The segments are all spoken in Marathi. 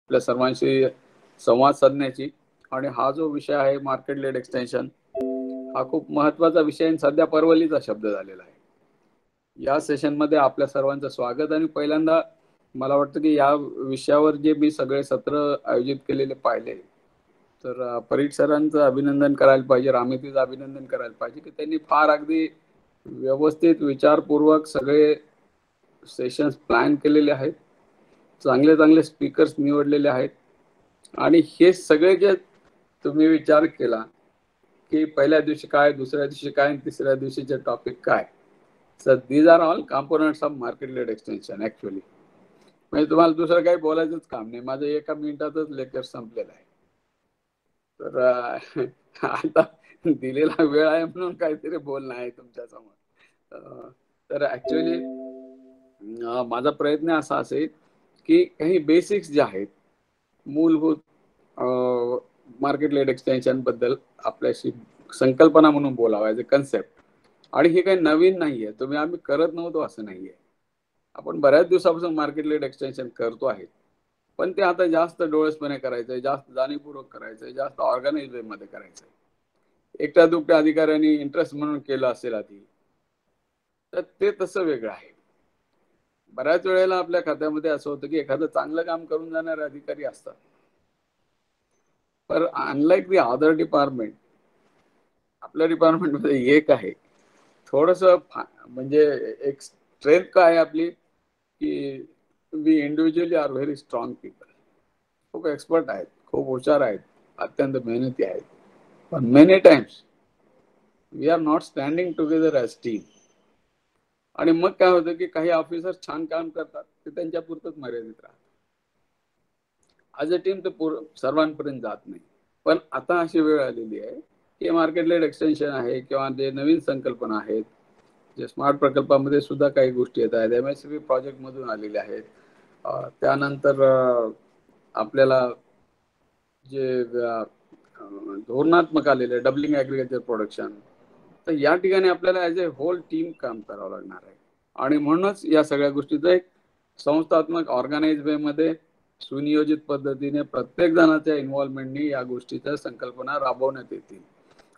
आपल्या सर्वांशी संवाद साधण्याची. आणि हा जो विषय आहे मार्केट लेड एक्सटेन्शन, हा खूप महत्वाचा विषय आणि सध्या परवलीचा शब्द झालेला आहे. या सेशन मध्ये आपल्या सर्वांचं स्वागत. आणि पहिल्यांदा मला वाटतं की या विषयावर जे मी सगळे सत्र आयोजित केलेले पाहिले, तर परीट सरांचं अभिनंदन करायला पाहिजे, रामेतीचं अभिनंदन करायला पाहिजे की त्यांनी फार अगदी व्यवस्थित विचारपूर्वक सगळे सेशन्स प्लॅन केलेले आहेत, चांगले चांगले स्पीकर्स निवडलेले आहेत. आणि हे सगळे जे तुम्ही विचार केला की पहिल्या दिवशी काय, दुसऱ्या दिवशी काय, तिसऱ्या दिवशीचे टॉपिक काय, sir these are all components of market led extension actually. म्हणजे तुम्हाला दुसरं काही बोलायचंच काम नाही, माझं एका मिनिटातच लेक्चर संपलेलं आहे. तर आता दिलेला वेळ आहे म्हणून काहीतरी बोलणं आहे तुमच्या समोर. तर ऍक्च्युअली माझा प्रयत्न असा असेल की काही बेसिक्स जे आहेत, मूलभूत मार्केट लेड एक्सटेन्शन बद्दल आपल्याशी संकल्पना म्हणून बोलावा, ॲज अ कन्सेप्ट. आणि हे काही नवीन नाहीये, तुम्ही आम्ही करत नव्हतो असं नाहीये. आपण बऱ्याच दिवसापासून मार्केट लेड एक्सटेन्शन करतो आहे, पण ते आता जास्त डोळसपणे करायचंय, जास्त जाणीवपूर्वक करायचंय, जास्त ऑर्गनाइज वे मध्ये करायचंय. एकट्या दुकट्या अधिकाऱ्यांनी इंटरेस्ट म्हणून केलं असेल आधी, तर ते तसं वेगळं आहे. बऱ्याच वेळेला आपल्या खात्यामध्ये असं होतं की एखादं चांगलं काम करून जाणारे अधिकारी असतात, पर अनलाईक दी अदर डिपार्टमेंट, आपल्या डिपार्टमेंटमध्ये एक आहे थोडस, म्हणजे एक स्ट्रेंथ काय आहे आपली की we individually are very strong people. खूप एक्सपर्ट आहेत, खूप हुशार आहेत, अत्यंत मेहनती आहेत, पण many times we are not standing together as team. आणि मग काय होतं की काही ऑफिसर छान काम करतात, ते त्यांच्या पुरतच मर्यादित राहतात, ॲज अ टीम ते सर्वांपर्यंत जात नाही. पण आता अशी वेळ आलेली आहे की मार्केट लेड एक्सटेन्शन आहे किंवा जे नवीन संकल्पना आहेत, जे स्मार्ट प्रकल्पामध्ये सुद्धा काही गोष्टी येत आहेत, MSCB प्रोजेक्ट मधून आलेले आहेत. त्यानंतर आपल्याला जे धोरणात्मक आलेले डबलिंग ऍग्रिकल्चर प्रोडक्शन, तर या ठिकाणी आपल्याला ॲज अ होल टीम काम करावं लागणार आहे. आणि म्हणूनच या सगळ्या गोष्टीचं एक संस्थात्मक ऑर्गनाइज वे मध्ये सुनियोजित पद्धतीने प्रत्येक जणाच्या इन्व्हॉल्वमेंटनी या गोष्टीच्या संकल्पना राबवण्यात येतील.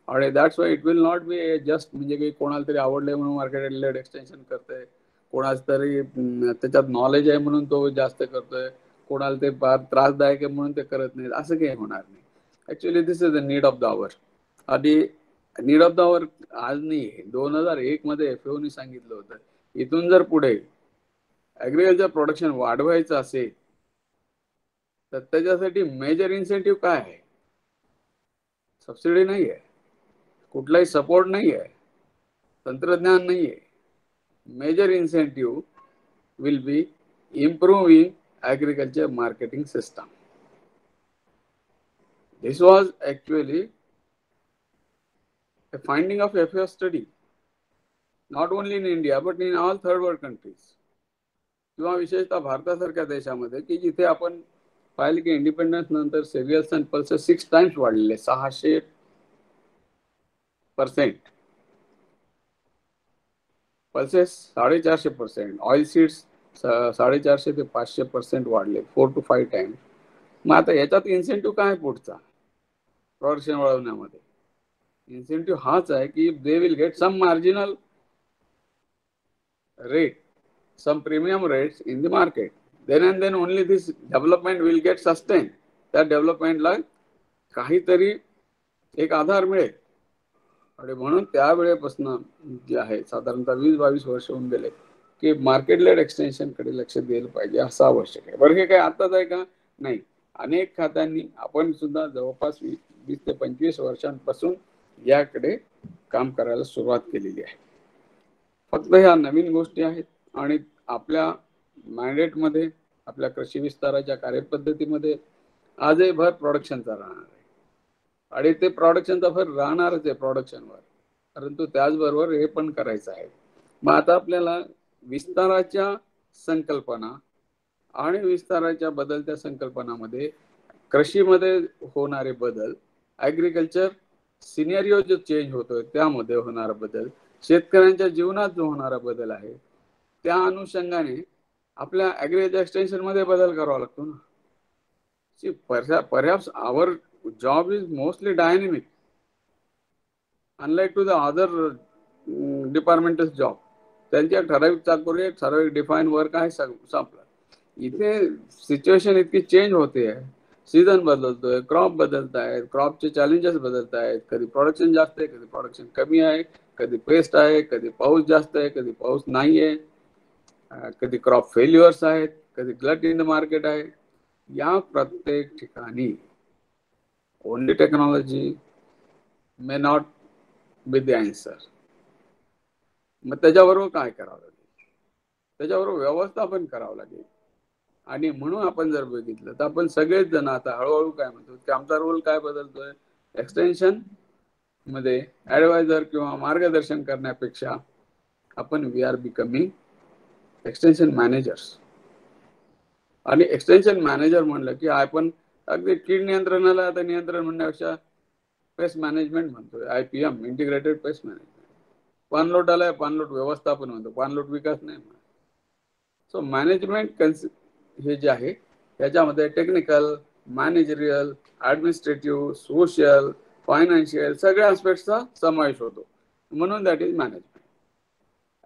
आणि that's why it will not be just म्हणजे की कोणाला तरी आवडले म्हणून मार्केट लेड एक्सटेन्शन करतोय, कोणाच तरी त्याच्यात नॉलेज आहे म्हणून तो जास्त करतोय, कोणाला ते फार त्रासदायक आहे म्हणून ते करत नाहीत, असं काही होणार नाही. Actually this is the need of the hour. आणि नीड ऑफ द आवर आज नाही, 2001 मध्ये FAO सांगितलं होतं, इथून जर पुढे ऍग्रिकल्चर प्रोडक्शन वाढवायचं असेल तर त्याच्यासाठी मेजर इन्सेंटिव्ह काय आहे? सबसिडी नाही आहे, कुठलाही सपोर्ट नाही आहे, तंत्रज्ञान नाही आहे. Major incentive will be improving agriculture marketing system. This was actually a finding of FAO study, not only in India but in all third world countries, किंवा विशेषतः भारतासारख्या देशामध्ये की जिथे आपण पाहिलं की इंडिपेंडन्स नंतर सिरियल्स अँड पल्सेस 6 टाइम्स वाढलेले, 600%, पल्सेस 450%, ऑइल सीड्स 450 ते 500% वाढले, 4 to 5 टाइम्स. मग आता याच्यात इन्सेंटिव्ह काय पुढचा प्रोडक्शन वाढवण्यामध्ये? इन्सेंटिव्ह हाच आहे की they will get some marginal rate, some premium rates in the market. Then and then only this development will get sustained. त्या डेव्हलपमेंटला काहीतरी एक आधार मिळेल. आणि म्हणून त्यावेळेपासून जे आहे साधारणतः 20-22 वर्ष होऊन गेले की मार्केट लेड एक्सटेन्शन कडे लक्ष दिलं पाहिजे, असं आवश्यक आहे. बरं, हे काय आताच आहे का? नाही, अनेक खात्यांनी, आपण सुद्धा जवळपास 20 ते 25 वर्षांपासून याकडे काम करायला सुरुवात केलेली आहे. फक्त ह्या नवीन गोष्टी आहेत आणि आपल्या मॅन्डेटमध्ये, आपल्या कृषी विस्ताराच्या कार्यपद्धतीमध्ये आजही भर प्रोडक्शनचा राहणार आहे. आणि ते प्रोडक्शनचा भर राहणारच आहे प्रोडक्शनवर, परंतु त्याचबरोबर हे पण करायचं आहे. मग आता आपल्याला विस्ताराच्या संकल्पना आणि विस्ताराच्या बदलत्या संकल्पनामध्ये कृषीमध्ये होणारे बदल, ऍग्रिकल्चर सिनेरिओ जो चेंज होतोय त्यामध्ये होणारा बदल, शेतकऱ्यांच्या जीवनात जो होणारा बदल आहे, त्या अनुषंगाने आपल्या ऍग्रिकल्चर एक्सटेन्शन मध्ये बदल करावा लागतो ना. See, perhaps our job is mostly dynamic, unlike to the other departmental job. त्यांच्या ठराविक चाकोरी ठराविक डिफाईन वर्क आहे, संपलं. इथे सिच्युएशन इतकी चेंज होते आहे, सीझन बदलतोय, क्रॉप बदलत आहेत, क्रॉपचे चॅलेंजेस बदलत आहेत. कधी प्रोडक्शन जास्त आहे, कधी प्रोडक्शन कमी आहे, कधी पेस्ट आहे, कधी पाऊस जास्त आहे, कधी पाऊस नाही आहे, कधी क्रॉप फेल्युअर्स आहेत, कधी ग्लट इन द मार्केट आहे. या प्रत्येक ठिकाणी only technology may not be the answer. मग त्याच्याबरोबर काय करावं लागेल, त्याच्याबरोबर व्यवस्थापन करावं लागेल. आणि म्हणून आपण जर बघितलं तर आपण सगळेच जण आता हळूहळू काय म्हणतो की आमचा रोल काय बदलतोय, एक्सटेन्शन मध्ये ऍडवायझर किंवा मार्गदर्शन करण्यापेक्षा आपण we are becoming extension managers. आणि एक्सटेन्शन मॅनेजर म्हणलं की आपण अगदी कीड नियंत्रणाला आता नियंत्रण म्हणण्यापेक्षा पेस्ट मॅनेजमेंट म्हणतोय, IPM इंटिग्रेटेड पेस्ट मॅनेजमेंट. पाणलोटाला पाणलोट व्यवस्थापन म्हणतो, पाणलोट विकास नाही म्हणतो. सो मॅनेजमेंट हे जे आहे त्याच्यामध्ये technical, managerial, administrative, social, financial सगळ्या ऍस्पेक्टचा समावेश होतो. म्हणून दॅट इज मॅनेजमेंट.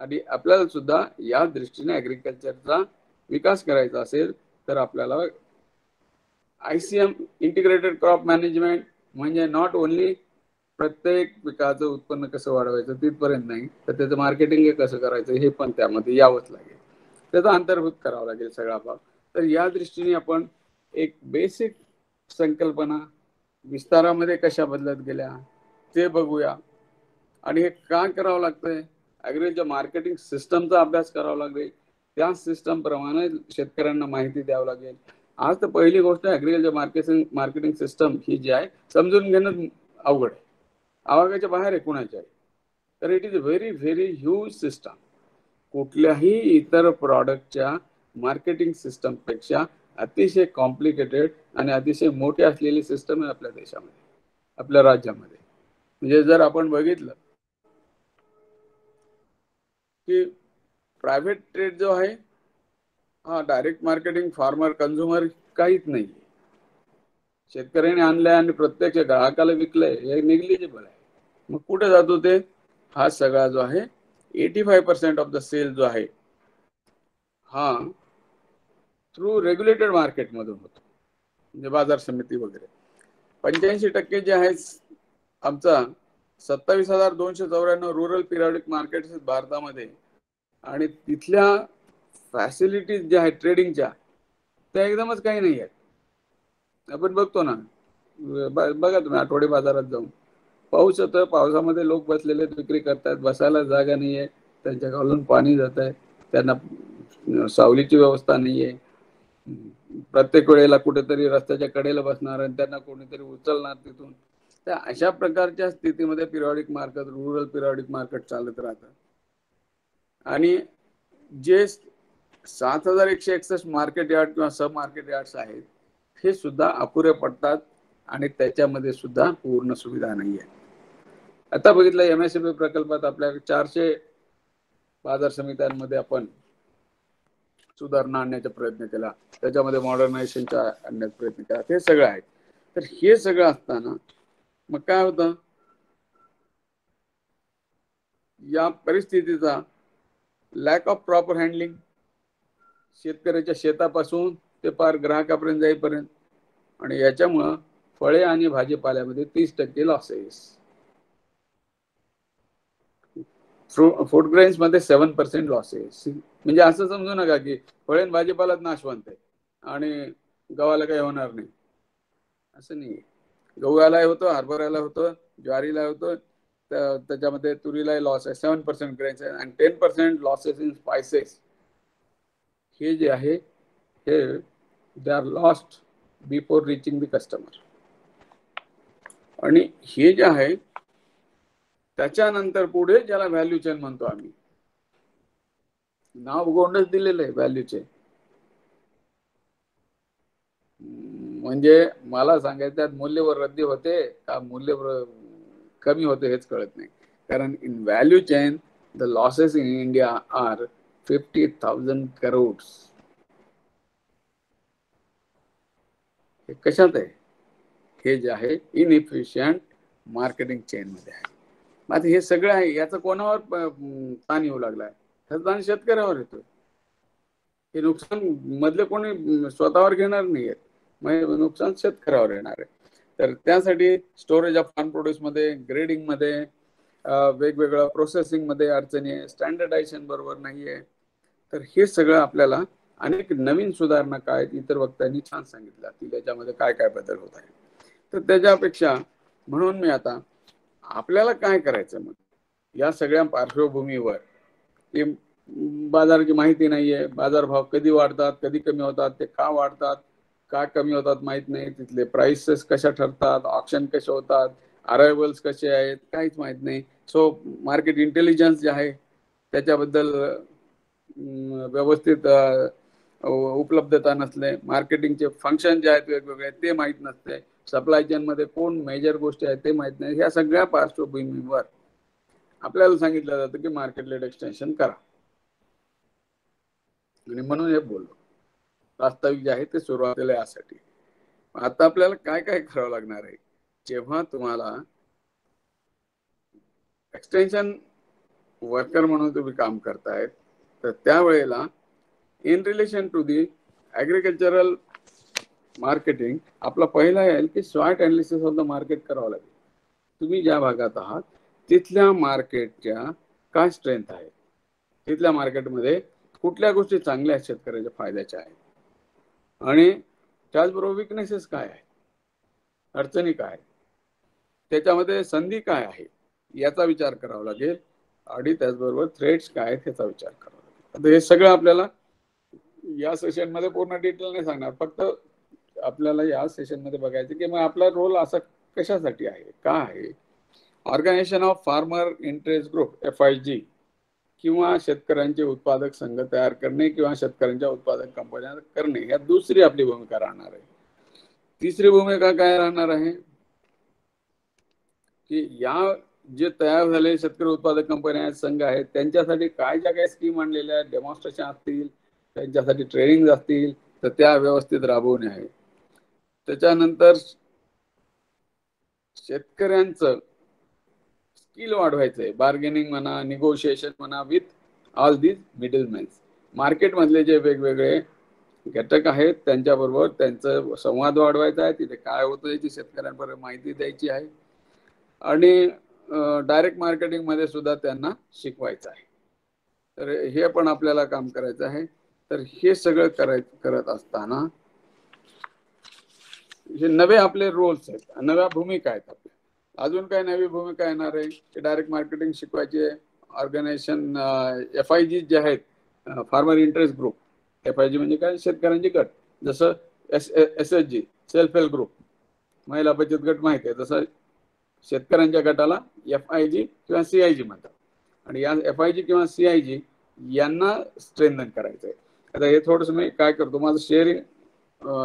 आणि आपल्याला सुद्धा या दृष्टीने ऍग्रिकल्चरचा विकास करायचा असेल तर आपल्याला ICM इंटिग्रेटेड क्रॉप मॅनेजमेंट म्हणजे नॉट ओनली प्रत्येक पिकाचं उत्पन्न कसं वाढवायचं तिथपर्यंत नाही, तर त्याचं मार्केटिंग कसं करायचं हे पण त्यामध्ये यावंच लागेल, त्याचा अंतर्भूत करावा लागेल सगळा भाग. तर या दृष्टीने आपण एक बेसिक संकल्पना विस्तारामध्ये कशा बदलत गेल्या ते बघूया. आणि हे का करावं लागतंय, ॲग्रीच्या मार्केटिंग सिस्टमचा अभ्यास करावा लागेल, त्या सिस्टम प्रमाणे शेतकऱ्यांना माहिती द्यावं लागेल. आज तर पहिली गोष्ट ॲग्रीकल्चर मार्केटिंग सिस्टम ही जी आहे समजून घेणं अवघड आहे, आवाक्याच्या बाहेर आहे कुणाच्या आहे. तर it is a very very huge system. कुठल्याही इतर प्रॉडक्टच्या मार्केटिंग सिस्टम पेक्षा अतिशय कॉम्प्लिकेटेड आणि अतिशय मोठी असलेली सिस्टम आहे आपल्या देशामध्ये, आपल्या राज्यामध्ये. म्हणजे जर आपण बघितलं की प्रायव्हेट ट्रेड जो आहे हा डायरेक्ट मार्केटिंग फार्मर कंझ्युमर काहीच नाही, शेतकऱ्याने आणलंय आणि प्रत्यक्ष ग्राहकाला विकलंय हे निग्लिजिबल आहे. मग कुठे जातो ते, हा सगळा जो आहे 85% ऑफ द सेल जो आहे हा थ्रू रेग्युलेटेड मार्केट मधून होतो, म्हणजे बाजार समिती वगैरे. 85% जे आहे आमचा 27,294 रुरल पिरियडिक मार्केट भारतामध्ये. आणि तिथल्या फॅसिलिटीज ज्या आहेत ट्रेडिंगच्या त्या एकदमच काही नाही आहेत. आपण बघतो ना, बघा तुम्ही आठवडे बाजारात जाऊन, पाऊस येतोय, पावसामध्ये लोक बसलेले विक्री करतात, बसायला जागा नाहीये, त्यांच्या खालून पाणी जात आहे, त्यांना सावलीची व्यवस्था नाहीये. प्रत्येक वेळेला कुठेतरी रस्त्याच्या कडेला बसणार आणि त्यांना कोणीतरी उचलणार तिथून. तर अशा प्रकारच्या स्थितीमध्ये periodic market, rural periodic market चालत राहतं. आणि जे 7,161 मार्केट यार्ड किंवा सब मार्केट यार्ड्स आहेत हे सुद्धा अपुरे पडतात आणि त्याच्यामध्ये सुद्धा पूर्ण सुविधा नाही आहे. आता बघितलं MSME प्रकल्पात आपल्या 400 बाजार समित्यांमध्ये आपण सुधारणा आणण्याचा प्रयत्न केला, त्याच्यामध्ये मॉडर्नायझेशनचा आणण्याचा प्रयत्न केला, हे सगळं आहे. तर हे सगळं असताना मग काय होतं, या परिस्थितीचा लॅक ऑफ प्रॉपर हँडलिंग, शेतकऱ्याच्या शेतापासून ते पार ग्राहकापर्यंत जाईपर्यंत. आणि याच्यामुळं फळे आणि भाजीपाल्यामध्ये 30% लॉसेस, फूड ग्रेन्स मध्ये 7% लॉसेस. म्हणजे असं समजू नका की फळे आणि भाजीपालाच नाशवंत आहे आणि गव्हाला काही होणार नाही, असं नाही. गव्हाला होतं, हरभऱ्याला होतं, ज्वारीला होतं, त्याच्यामध्ये तुरीला लॉस आहे, 7% ग्रेन्स आहे, आणि 10% लॉसेस इन स्पायसेस. हे जे आहे हे they are lost before reaching the customer. आणि हे जे आहे त्याच्यानंतर पुढे ज्याला व्हॅल्यू चेन म्हणतो आम्ही, नाव गोंडच दिलेलं आहे व्हॅल्यू चेन. म्हणजे मला सांगायचं त्यात मूल्यवर वृद्धी होते का मूल्य कमी होते हेच कळत नाही. कारण in value chain the losses in India are 50,000 crores. हे कशात आहे? हे जे आहे इनइफिशियंट मार्केटिंग चेन मध्ये आहे. आता हे सगळं आहे, याचा कोणावर ताण येऊ लागलाय? त्याचा ताण शेतकऱ्यावर येतोय. हे नुकसान मधले कोणी स्वतःवर घेणार नाहीये, मग नुकसान शेतकऱ्यावर येणार आहे. तर त्यासाठी स्टोरेज ऑफ फार्म प्रोड्यूस मध्ये, ग्रेडिंग मध्ये, वेगवेगळ्या प्रोसेसिंग मध्ये अडचणी आहे, स्टँडर्डायझेशन बरोबर नाहीये. तर हे सगळं आपल्याला अनेक नवीन सुधारणा काय इतर वक्त्यांनी छान सांगितलं की त्याच्यामध्ये काय काय बदल होत आहे. तर त्याच्यापेक्षा म्हणून मी आता आपल्याला काय करायचं, मग या सगळ्या पार्श्वभूमीवर की बाजाराची माहिती नाहीये, बाजारभाव कधी वाढतात कधी कमी होतात, ते का वाढतात का कमी होतात माहित नाही, तिथले प्राइसेस कशा ठरतात, ऑप्शन कसे होतात, अरायवल्स कसे आहेत, काहीच माहित नाही. सो मार्केट इंटेलिजन्स जे आहे त्याच्याबद्दल व्यवस्थित उपलब्धता नसले, मार्केटिंगचे फंक्शन जे आहेत वेगवेगळे ते माहीत नसते, सप्लाय चेन मध्ये कोण मेजर गोष्टी आहेत ते माहित नाही. ह्या सगळ्या पार्श्वभूमीवर आपल्याला सांगितलं जातं की मार्केट लेड एक्सटेन्शन करा, आणि म्हणून हे बोललो. वास्तविक जे आहे ते सुरुवातीला यासाठी. आता आपल्याला काय काय करावं लागणार आहे? जेव्हा तुम्हाला एक्सटेन्शन वर्कर म्हणून तुम्ही काम करतायत, तर त्यावेळेला in relation to the agricultural marketing आपला पहिला येईल की स्वॉट अनालिसिस ऑफ द मार्केट करावं लागेल. तुम्ही ज्या भागात आहात तिथल्या मार्केटच्या काय स्ट्रेंथ आहे, तिथल्या मार्केटमध्ये कुठल्या गोष्टी चांगल्या आहेत, शेतकऱ्याच्या फायद्याच्या आहेत, आणि त्याचबरोबर विकनेसेस काय आहे, अडचणी काय, त्याच्यामध्ये संधी काय आहे याचा विचार करावा लागेल, आणि त्याचबरोबर थ्रेट्स काय आहेत याचा विचार करावा लागेल. आता हे सगळं आपल्याला या सेशन मध्ये पूर्ण डिटेल नाही सांगणार, फक्त आपल्याला या सेशन मध्ये बघायचं की मग आपला रोल असा कशासाठी आहे, का आहे. Organisation of farmer interest group FIG किंवा शेतकऱ्यांचे उत्पादक संघ तयार करणे किंवा शेतकऱ्यांच्या उत्पादक कंपन्या करणे, ह्या दुसरी आपली भूमिका राहणार आहे. तिसरी भूमिका काय राहणार आहे की या जे तयार झालेले शेतकरी उत्पादक कंपन्या आहेत, संघ आहेत, त्यांच्यासाठी काय ज्या काही स्कीम आणलेल्या आहेत, डेमॉन्स्ट्रेशन असतील, त्यांच्यासाठी ट्रेनिंग असतील, तर त्या व्यवस्थित राबवणे आहे. त्याच्यानंतर शेतकऱ्यांचं स्किल वाढवायचंय, बार्गेनिंग म्हणा, निगोशिएशन म्हणा, विथ ऑल दीज मिडलमॅन्स. मार्केट मधले जे वेगवेगळे घटक आहेत त्यांच्याबरोबर त्यांचा संवाद वाढवायचा आहे, तिथे काय होतं याची शेतकऱ्यांपर्यंत माहिती द्यायची आहे, आणि डायरेक्ट मार्केटिंग मध्ये सुद्धा त्यांना शिकवायचं आहे. तर हे पण आपल्याला काम करायचं आहे. तर हे सगळं करत असताना हे नवे आपले रोल्स आहेत, नव्या भूमिका आहेत आपल्या. अजून काय नवी भूमिका येणार आहे की डायरेक्ट मार्केटिंग शिकवायचे. ऑर्गनायझेशन FIG जे आहेत, फार्मर इंटरेस्ट ग्रुप, FIG म्हणजे काय, शेतकऱ्यांचे गट. जसं SHG सेल्फ हेल्प ग्रुप, महिला बचत गट माहिती आहे, तसं शेतकऱ्यांच्या गटाला FIG किंवा CIG म्हणतात. आणि या FIG किंवा CIG यांना स्ट्रेंथन करायचं आहे. आता हे थोडंसं मी काय करतो, माझं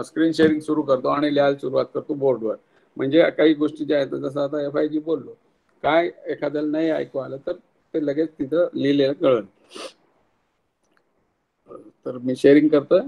स्क्रीन शेअरिंग सुरू करतो आणि लिहायला सुरुवात करतो बोर्डवर. म्हणजे काही गोष्टी ज्या आहेत, जसं आता FIG बोललो, काय एखाद्याला नाही ऐकू आलं तर ते लगेच तिथं लिहिलेलं कळलं. तर मी शेअरिंग करतोय.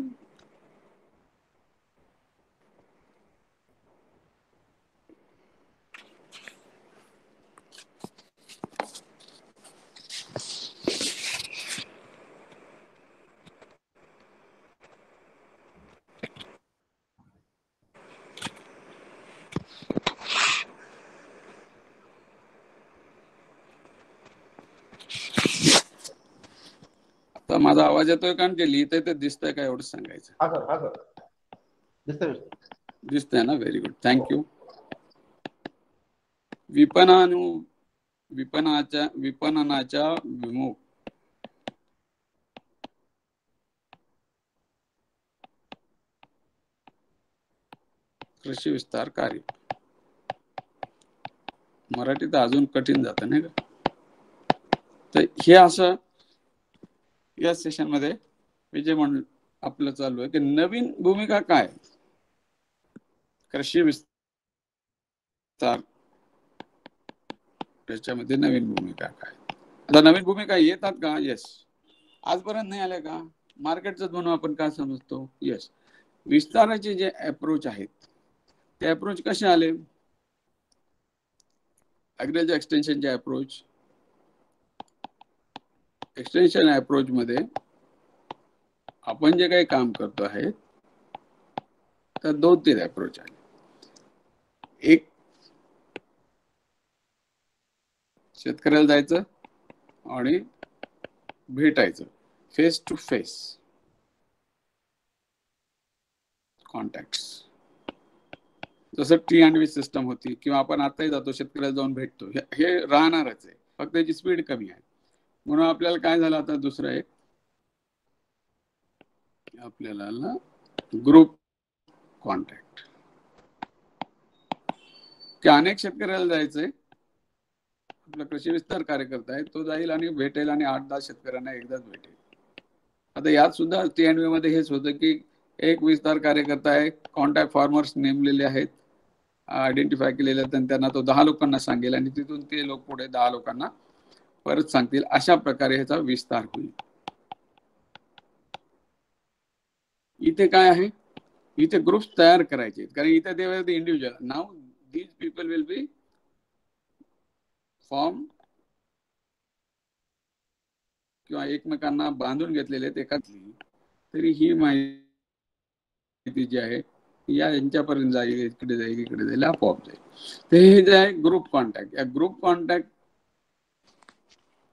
आता माझा आवाज येतोय का, ते लिहितंय ते दिसतंय का, एवढं सांगायचं. दिसतंय ना, व्हेरी गुड, थँक्यू. विपणनाच्या विमुख कृषी विस्तार कार्य. मराठीत अजून कठीण जातं नाही का. तर हे असं या सेशन मध्ये मी जे आपलं चालू आहे की नवीन भूमिका काय, कृषी विस्तार, त्याच्यामध्ये नवीन भूमिका काय. आता नवीन भूमिका येतात का? येस. आजपर्यंत नाही आल्या का? मार्केटचं म्हणून आपण काय समजतो, येस. विस्ताराचे जे अप्रोच आहेत ते अप्रोच कसे आले? ॲग्रिकल्चर एक्सटेन्शनचे अप्रोच. एक्सटेन्शन अप्रोच मध्ये आपण जे काही काम करतो आहे तर 2-3 अप्रोच आहे. एक, शेतकऱ्याला जायचं आणि भेटायचं, फेस टू फेस कॉन्टॅक्ट. जसं T&V सिस्टम होती, किंवा आपण आताही जातो शेतकऱ्याला जाऊन भेटतो, हे राहणारच आहे, फक्त त्याची स्पीड कमी आहे. म्हणून आपल्याला काय झालं आता दुसरं एक, आपल्याला ग्रुप कॉन्टॅक्ट, की अनेक शेतकऱ्याला जायचंय, आपला कृषी विस्तार कार्यकर्ता आहे, तो जाईल आणि भेटेल आणि 8-10 शेतकऱ्यांना एकदाच भेटेल. आता यात सुद्धा T&V मध्ये हेच होतं की एक विस्तार कार्यकर्ता आहे, कॉन्टॅक्ट फार्मर्स नेमलेले आहेत, आयडेंटिफाय केलेले आहेत, त्यांना तो 10 लोकांना सांगेल आणि तिथून ते लोक पुढे 10 लोकांना परत सांगतील. अशा प्रकारे ह्याचा विस्तार होईल. इथे काय आहे, इथे ग्रुप्स तयार करायचे, कारण इथे they were the individual. Now these people will be form, किंवा एकमेकांना बांधून घेतलेले आहेत एकातली, तरी ही माहिती जी आहे या यांच्यापर्यंत जाईल, इकडे जाईल, इकडे जाईल, आपोआप जाईल. ते हे जे आहे ग्रुप कॉन्टॅक्ट, या ग्रुप कॉन्टॅक्ट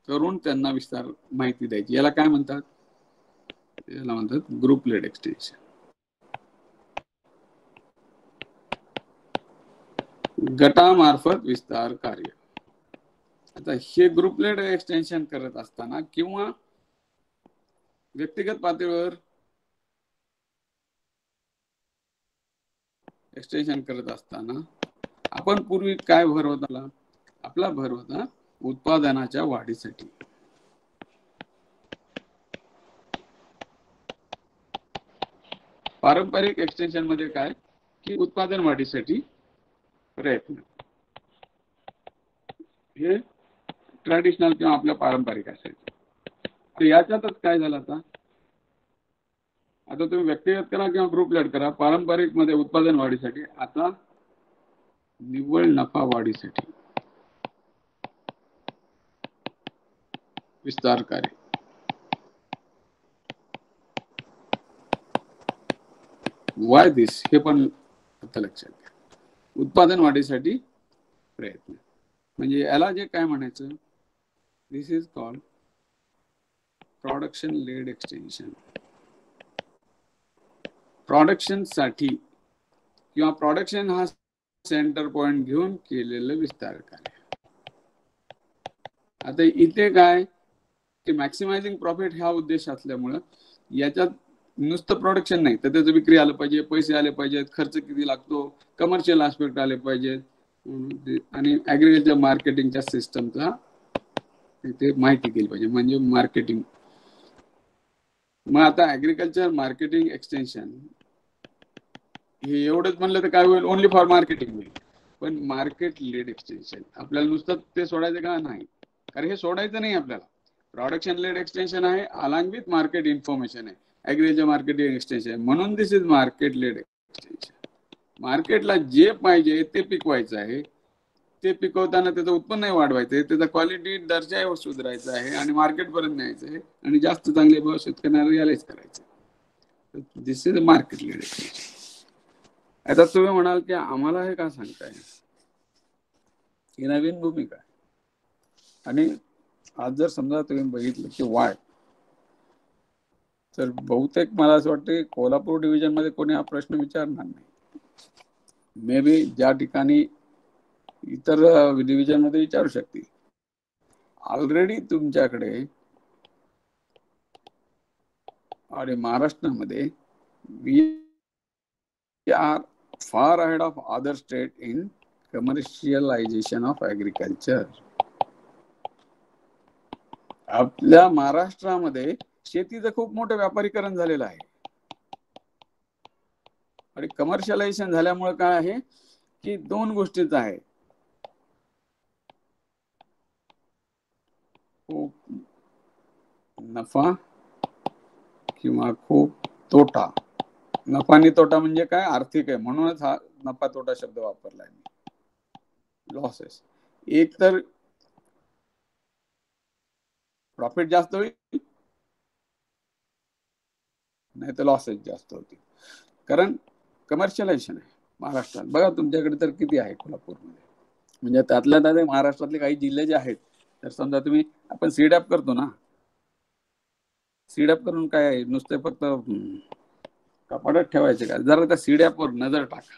करून त्यांना विस्तार माहिती द्यायची. याला काय म्हणतात? याला म्हणतात ग्रुप लेड एक्सटेन्शन. गटामार्फत विस्तार कार्य. आता हे ग्रुप लेड एक्सटेन्शन करत असताना किंवा व्यक्तिगत पातळीवर एक्सटेन्शन करत असताना आपण पूर्वी काय भर होता? आपला भर होता उत्पादनाच्या वाढीसाठी. पारंपरिक एक्सटेन्शन मध्ये काय की उत्पादन वाढीसाठी प्रयत्न, हे ट्रॅडिशनल किंवा आपल्या पारंपरिक असायचं. तर याच्यातच काय झालं, आता तुम्ही व्यक्तिगत करा किंवा ग्रुप लेड करा, पारंपरिक मध्ये उत्पादन वाढीसाठी, आता निव्वळ नफा वाढीसाठी विस्तार कार्य. वाय दिस, हे पण आता लक्षात घ्या. उत्पादन वाढीसाठी प्रयत्न, म्हणजे याला जे काय म्हणायचं, this is called production led extension. Production साठी किंवा प्रोडक्शन हा सेंटर पॉइंट घेऊन केलेलं विस्तार कार्य. आता इथे काय की मॅक्सिमायझिंग प्रॉफिट हा उद्देश असल्यामुळं याच्यात नुसतं प्रोडक्शन नाही, तर त्याचं विक्री आलं पाहिजे, पैसे आले पाहिजेत, खर्च किती लागतो, कमर्शियल आस्पेक्ट आले पाहिजेत, आणि ऍग्रिकल्चर मार्केटिंगच्या सिस्टमचा तिथे माहिती केली पाहिजे, म्हणजे मार्केटिंग. मग आता ऍग्रिकल्चर मार्केटिंग एक्सटेन्शन हे एवढंच म्हणलं तर काय होईल, ओनली फॉर मार्केटिंग होईल. पण मार्केट लेड एक्सटेन्शन आपल्याला नुसतं ते सोडायचं का नाही, कारण हे सोडायचं नाही आपल्याला. प्रोडक्शन लेड एक्सटेन्शन आहे, अलॉंग विथ मार्केट इन्फॉर्मेशन आहे, ऍग्रिकल्चर मार्केटिंग एक्सटेन्शन. म्हणून दिस इज मार्केट लेड एक्सटेन्शन. मार्केटला जे पाहिजे ते पिकवायचं आहे, ते पिकवताना त्याचं उत्पन्न वाढवायचं आहे, त्याचा क्वालिटी दर्जा सुधारायचा आहे आणि मार्केटपर्यंत न्यायचं आहे, आणि जास्त चांगले भाव शेतकऱ्यांना रिअलाइज करायचे. दिस इज मार्केट लेड एक्सटेन्शन. आता तुम्ही म्हणाल की आम्हाला हे का सांगताय, ही नवीन भूमिका आहे. आणि आज जर समजा तुम्ही बघितलं की वाय, तर बहुतेक मला असं वाटतं कोल्हापूर डिव्हिजन मध्ये कोणी हा प्रश्न विचारणार नाही. मे बी ज्या ठिकाणी इतर डिव्हिजन मध्ये विचारू शकतील. ऑलरेडी तुमच्याकडे आणि महाराष्ट्रामध्ये we are far ahead of other state in commercialisation of agriculture. आपल्या महाराष्ट्रामध्ये शेतीचं खूप मोठं व्यापारीकरण झालेलं आहे, आणि कमर्शियलायझेशन झाल्यामुळे काय आहे की दोन गोष्टीच आहे, खूप नफा किंवा खूप तोटा. नफा आणि तोटा म्हणजे काय, आर्थिक आहे, म्हणूनच हा नफा तोटा शब्द वापरलाय मी. लॉसेस, एक तर प्रॉफिट जास्त होईल, नाही तर लॉसेस जास्त होतील. कारण कमर्शियलायझेशन आहे महाराष्ट्रात. बघा तुमच्याकडे तर किती आहे कोल्हापूरमध्ये, म्हणजे त्यातल्या त्यात महाराष्ट्रातले काही जिल्हे जे आहेत, तर समजा तुम्ही, आपण सीडॅप करतो ना, सीडॅप करून काय आहे, नुसते फक्त कपाटात ठेवायचे का? जरा त्या सीडॅपवर नजर टाका,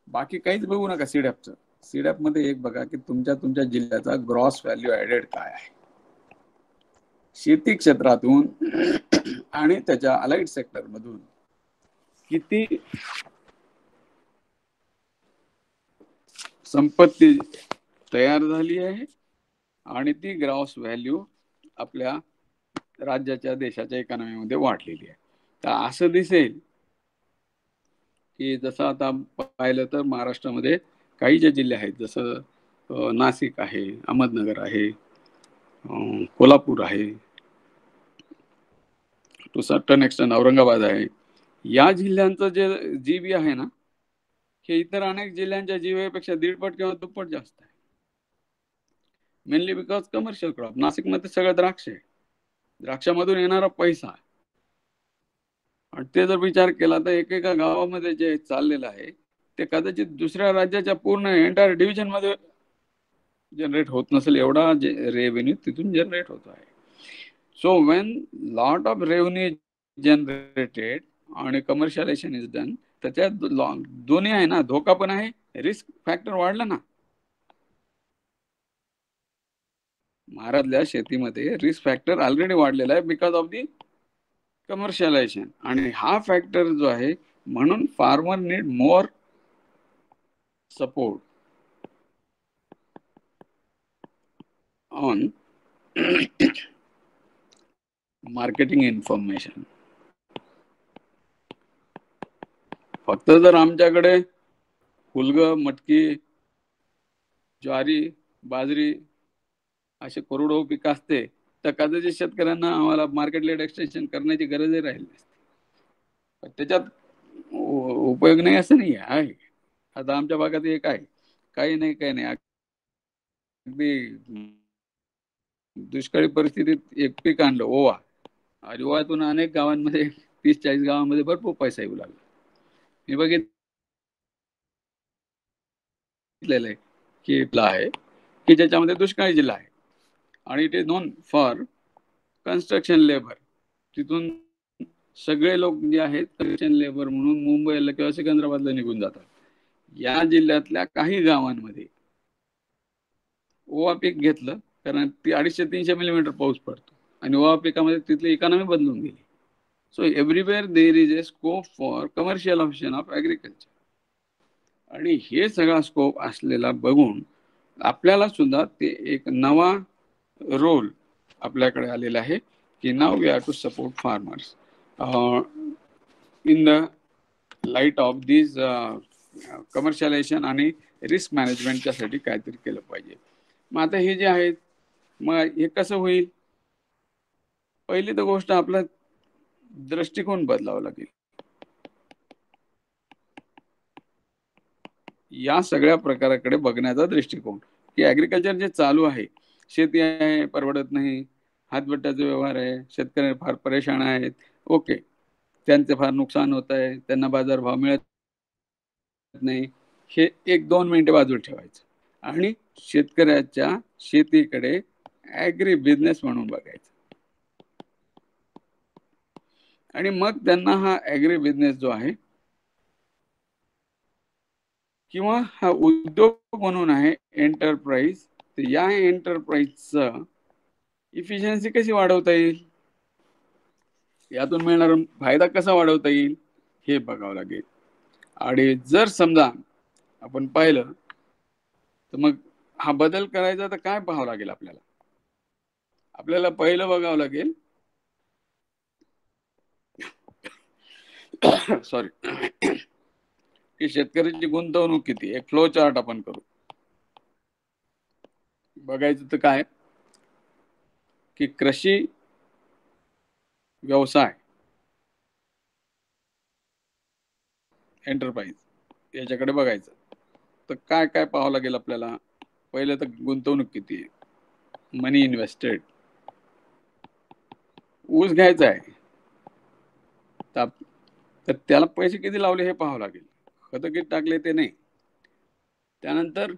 बाकी काहीच बघू नका सीडॅपचं. सीडॅप मध्ये एक बघा की तुमच्या तुमच्या जिल्ह्याचा ग्रॉस व्हॅल्यू ऍडेड काय आहे शेती क्षेत्रातून आणि त्याच्या अलाइड सेक्टर मधून किती संपत्ती तयार झाली आहे आणि ती ग्रॉस व्हॅल्यू आपल्या राज्याच्या देशाच्या इकॉनॉमीमध्ये वाढलेली आहे. तर असं दिसेल की जसं आता पाहिलं तर महाराष्ट्रामध्ये काही जे जिल्हे आहेत, जसं नाशिक आहे, अहमदनगर आहे, कोल्हापूर आहे, टू सर्टन एक्सटेंट औरंगाबाद आहे, या जिल्ह्यांचं जे जीबी आहे ना, हे इतर अनेक जिल्ह्यांच्या जीबीपेक्षा 1.5 किंवा दुप्पट जास्त आहे. Mainly because commercial crop. नाशिकमध्ये सगळं द्राक्ष आहे, द्राक्षामधून येणारा पैसा, आणि ते जर विचार केला तर एकेका गावामध्ये जे चाललेलं आहे ते कदाचित दुसऱ्या राज्याच्या पूर्ण एंटायर डिव्हिजन मध्ये जनरेट होत नसेल, एवढा रेव्हेन्यू तिथून जनरेट होत आहे. So when lot of revenue generated आणि कमर्शियलायझेशन इज डन, तर त्यात दोन्ही आहे ना, धोका पण आहे, रिस्क फॅक्टर वाढला ना. महाराष्ट्रातल्या शेतीमध्ये रिस्क फॅक्टर ऑलरेडी वाढलेला आहे बिकॉज ऑफ दी कमर्शियलायझेशन, आणि हा फॅक्टर जो आहे, म्हणून farmer need more support on marketing information. फक्त जर आमच्याकडे हुलग, मटकी, ज्वारी, बाजरी असे करोडो पीक असते तर कदाचित शेतकऱ्यांना आम्हाला मार्केट लेड एक्सटेन्शन करण्याची गरजही राहिली नसते. त्याच्यात उपयोग नाही असं नाही आहे. आता आमच्या भागात एक आहे, काही नाही अगदी दुष्काळी परिस्थितीत एक पीक आणलं, ओवा, आणि ओव्यातून अनेक गावांमध्ये 30-40 गावांमध्ये भरपूर पैसा येऊ लागला. मी बघितलेलं आहे की आहे की ज्याच्यामध्ये दुष्काळी जिल्हा आहे आणि it is non for construction labour. तिथून सगळे लोक जे आहेत कन्स्ट्रक्शन लेबर म्हणून मुंबईला किंवा सिकंदराबादला निघून जातात. या जिल्ह्यातल्या काही गावांमध्ये ओवा पीक घेतलं, कारण ती 250-300 मिलीमीटर पाऊस पडतो आणि ओवा पिकामध्ये तिथली इकॉनॉमी बदलून गेली. So everywhere there is a scope for commercial option of agriculture. आणि हे सगळा स्कोप असलेला बघून आपल्याला सुद्धा ते एक नवा रोल आपल्याकडे आलेला आहे की नाव we have to support farmers in the light of this commercialization आणि रिस्क मॅनेजमेंटच्या साठी काहीतरी केलं पाहिजे. मग आता हे जे आहेत, मग हे कसं होईल? पहिली तर गोष्ट, आपला दृष्टिकोन बदलावा लागेल. या सगळ्या प्रकाराकडे बघण्याचा दृष्टिकोन, की ऍग्रिकल्चर जे चालू आहे, शेती आहे, परवडत नाही, हातभट्ट्याचा व्यवहार आहे, शेतकरी फार परेशान आहेत, ओके, त्यांचे फार नुकसान होत आहे, त्यांना बाजारभाव मिळत नाही, हे 1-2 मिनिटं बाजूला ठेवायचं आणि शेतकऱ्याच्या शेतीकडे ऍग्री बिझनेस म्हणून बघायचं. आणि मग त्यांना हा ऍग्री बिझनेस जो आहे किंवा हा उद्योग म्हणून आहे एंटरप्राइज, तर या एंटरप्राइजचं इफिशियन्सी कशी वाढवता येईल, यातून मिळणारा फायदा कसा वाढवता येईल, हे बघावं लागेल. आणि जर समजा आपण पाहिलं तर मग हा बदल करायचा तर काय पाहावं लागेल आपल्याला? आपल्याला पहिलं बघावं लागेल सॉरी की शेतकऱ्याची गुंतवणूक किती. एक फ्लो चार्ट आपण करू. बघायचं तर काय की कृषी व्यवसाय एंटरप्राइज याच्याकडे बघायचं. तर काय काय पाहावं लागेल आपल्याला? पहिले तर गुंतवणूक किती आहे, मनी इन्व्हेस्टेड. ऊस घ्यायचा आहे तर त्याला पैसे किती लावले हे पाहावं लागेल. खत किती टाकले ते नाही. त्यानंतर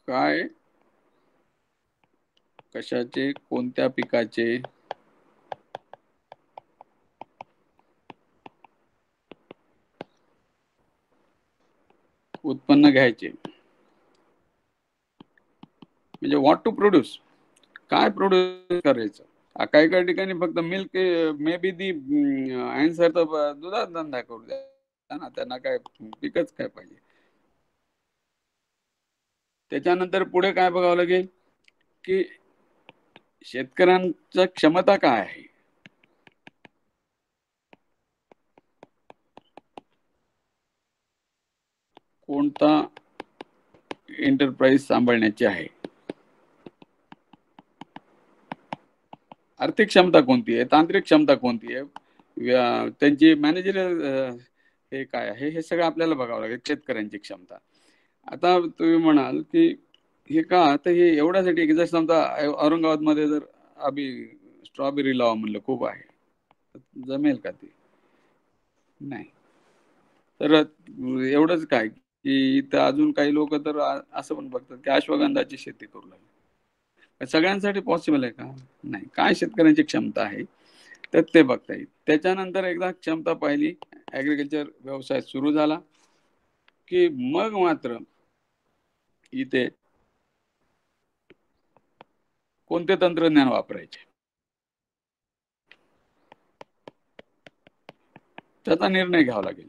काय, कशाचे, कोणत्या पिकाचे उत्पन्न घ्यायचे, म्हणजे व्हॉट टू प्रोड्यूस, काय प्रोड्यूस करायचं. काही काही ठिकाणी फक्त milk may be the answer, तर दुधाचा धंदा करू द्या ना, त्यांना काय पिकच काय पाहिजे. त्याच्यानंतर पुढे काय बघावं लागेल की शेतकऱ्यांचा क्षमता काय आहे, कोणता एंटरप्राइज सांभाळण्याची आहे, आर्थिक क्षमता कोणती आहे, तांत्रिक क्षमता कोणती आहे, त्यांची मॅनेजरियल हे काय आहे, हे सगळं आपल्याला बघावं लागेल, शेतकऱ्यांची क्षमता. आता तुम्ही म्हणाल की हे का, तर हे एवढ्यासाठी की जर समजा औरंगाबादमध्ये जर आम्ही स्ट्रॉबेरी लावा म्हणलं, खूप आहे, जमेल का ते? नाही. तर एवढंच काय की इथं अजून काही लोक तर असं पण बघतात की अश्वगंधाची शेती करू लागली. सगळ्यांसाठी पॉसिबल आहे का? नाही. काय शेतकऱ्यांची क्षमता आहे तर ते बघता येईल. त्याच्यानंतर एकदा क्षमता पाहिली, ऍग्रिकल्चर व्यवसाय सुरू झाला की मग मात्र इथे कोणते तंत्रज्ञान वापरायचे त्याचा निर्णय घ्यावा लागेल.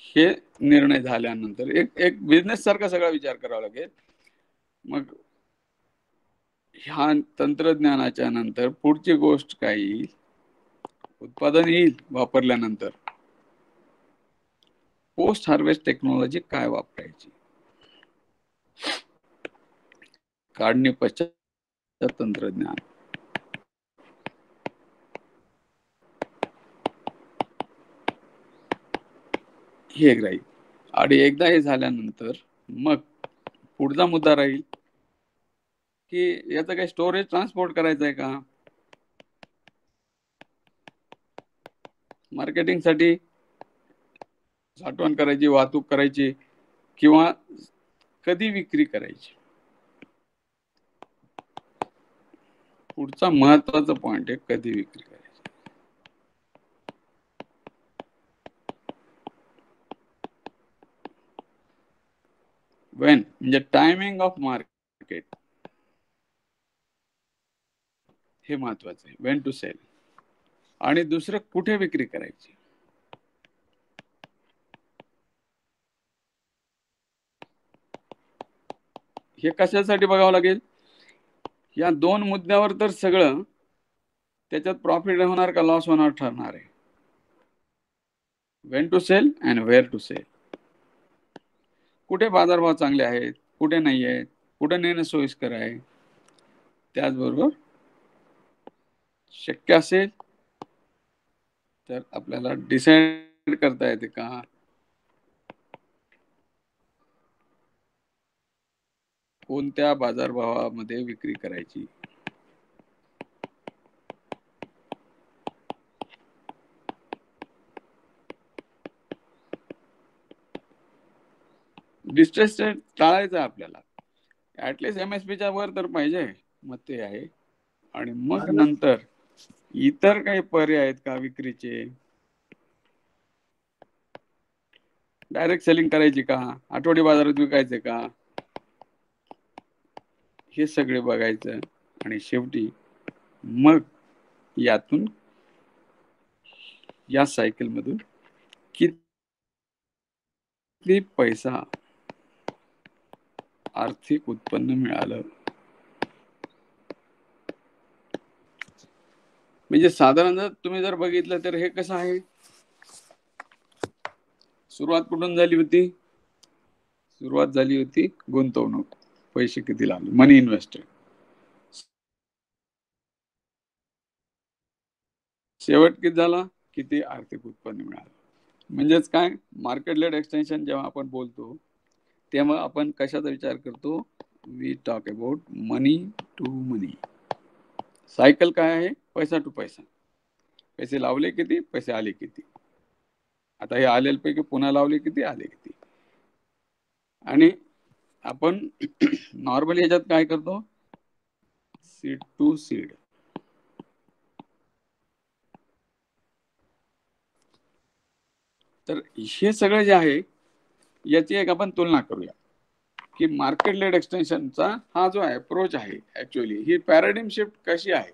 हे निर्णय झाल्यानंतर एक एक बिझनेस सारखा सगळा विचार करावा लागेल. मग ह्या तंत्रज्ञानाच्या नंतर पुढची गोष्ट काय येईल, उत्पादन येईल वापरल्यानंतर. पोस्ट हार्वेस्ट टेक्नॉलॉजी काय वापरायची, काढणी पश्चात तंत्रज्ञान, हे एक राहील. आणि एकदा हे झाल्यानंतर मग पुढचा मुद्दा राहील की याचं काही स्टोरेज ट्रान्सपोर्ट करायचं आहे का, मार्केटिंग साठी साठवण करायची, वाहतूक करायची, किंवा कधी विक्री करायची. पुढचा महत्वाचा पॉइंट आहे कधी विक्री करायची. वेन म्हणजे टायमिंग ऑफ मार्केट, हे महत्वाचं आहे. When to sell. आणि दुसरं कुठे विक्री करायची. हे कशासाठी बघावं लागेल, या दोन मुद्द्यावर तर सगळं त्याच्यात प्रॉफिट होणार का लॉस होणार ठरणार आहे. When to sell and where to sell. कुठे बाजारभाव चांगले आहेत, कुठे नाही आहेत, कुठे नेणं सोयीस्कर आहे. त्याचबरोबर शक्य असेल तर आपल्याला डिसाइड करता येते का कोणत्या बाजारभावामध्ये विक्री करायची. डिस्ट्रेस टाळायचं आपल्याला. ऍटलीस्ट MSP वर तर पाहिजे, मग ते आहे. आणि मग नंतर इतर काही पर्याय आहेत का विक्रीचे, डायरेक्ट सेलिंग करायची का, आठवडी बाजारात विकायचे का, हे सगळे बघायचं. आणि शेवटी मग यातून, या सायकल मधून किती पैसा आर्थिक उत्पन्न मिळालं. म्हणजे साधारण जर तुम्ही जर बघितलं तर हे कसं आहे, सुरुवात कुठून झाली होती, सुरुवात झाली होती गुंतवणूक, पैसे किती लागले, मनी इन्व्हेस्टेड. शेवट किती झाला, किती आर्थिक उत्पन्न मिळालं. म्हणजेच काय, मार्केट लेड एक्सटेन्शन जेव्हा आपण बोलतो तेव्हा आपण कशाचा विचार करतो, we talk about money to money. Cycle काय आहे, पैसा टू पैसा. पैसे लावले किती, पैसे आले किती. आता हे आलेल्यापैकी पुन्हा लावले किती, आले किती. आणि आपण नॉर्मली याच्यात काय करतो, सीड टू सीड. तर हे सगळं जे आहे याची एक आपण तुलना करूया की मार्केट लेड एक्सटेन्शनचा हा जो अप्रोच आहे, ऍक्च्युअली ही पॅराडिम शिफ्ट कशी आहे.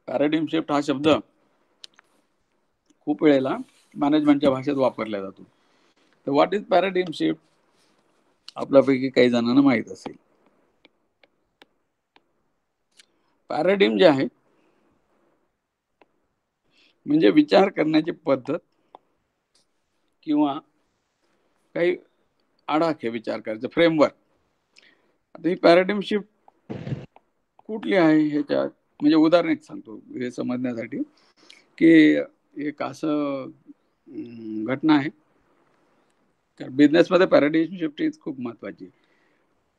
पॅराडिम शिफ्ट हा शब्द खूप वेळेला मॅनेजमेंटच्या भाषेत वापरला जातो. तर व्हॉट इज पॅराडिम शिफ्ट, आपल्यापैकी काही जणांना माहित असेल. पॅराडिम जे आहे म्हणजे विचार करण्याची पद्धत किंवा काही आडाखे विचार करायचं फ्रेमवर्क. आता ही पॅराडिम शिफ्ट कुठली आहे ह्याच्यात, म्हणजे उदाहरण एक सांगतो हे समजण्यासाठी की एक असं घटना आहे. बिझनेसमध्ये पॅराडिम शिफ्ट ही खूप महत्वाची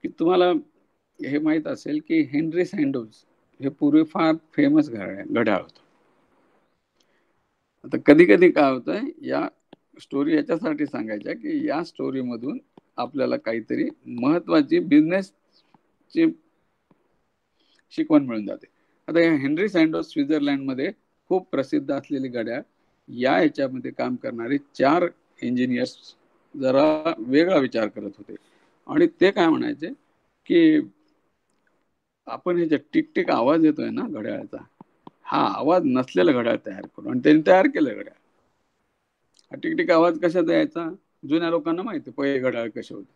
की तुम्हाला हे माहित असेल की हेनरी सँडोज हे पूर्वी फार फेमस घड्याळ होतं. आता कधी कधी काय होतं, या स्टोरी याच्यासाठी सांगायच्या की या स्टोरीमधून आपल्याला काहीतरी महत्वाची बिझनेसची शिकवण मिळून जाते. आता या हेनरी सँडोज स्वित्झर्लंडमध्ये खूप प्रसिद्ध असलेली घड्याळ, या ह्याच्यामध्ये काम करणारे 4 इंजिनियर्स जरा वेगळा विचार करत होते. आणि ते काय म्हणायचे की आपण हे जे टिकटिक आवाज येतोय ना घड्याळाचा, हा आवाज नसलेला घड्याळ तयार करू. आणि त्यांनी तयार केलं घड्याळ. हा टिकटिक आवाज कशाचा यायचा, जुन्या लोकांना माहिती पहिले घड्याळ कसे होते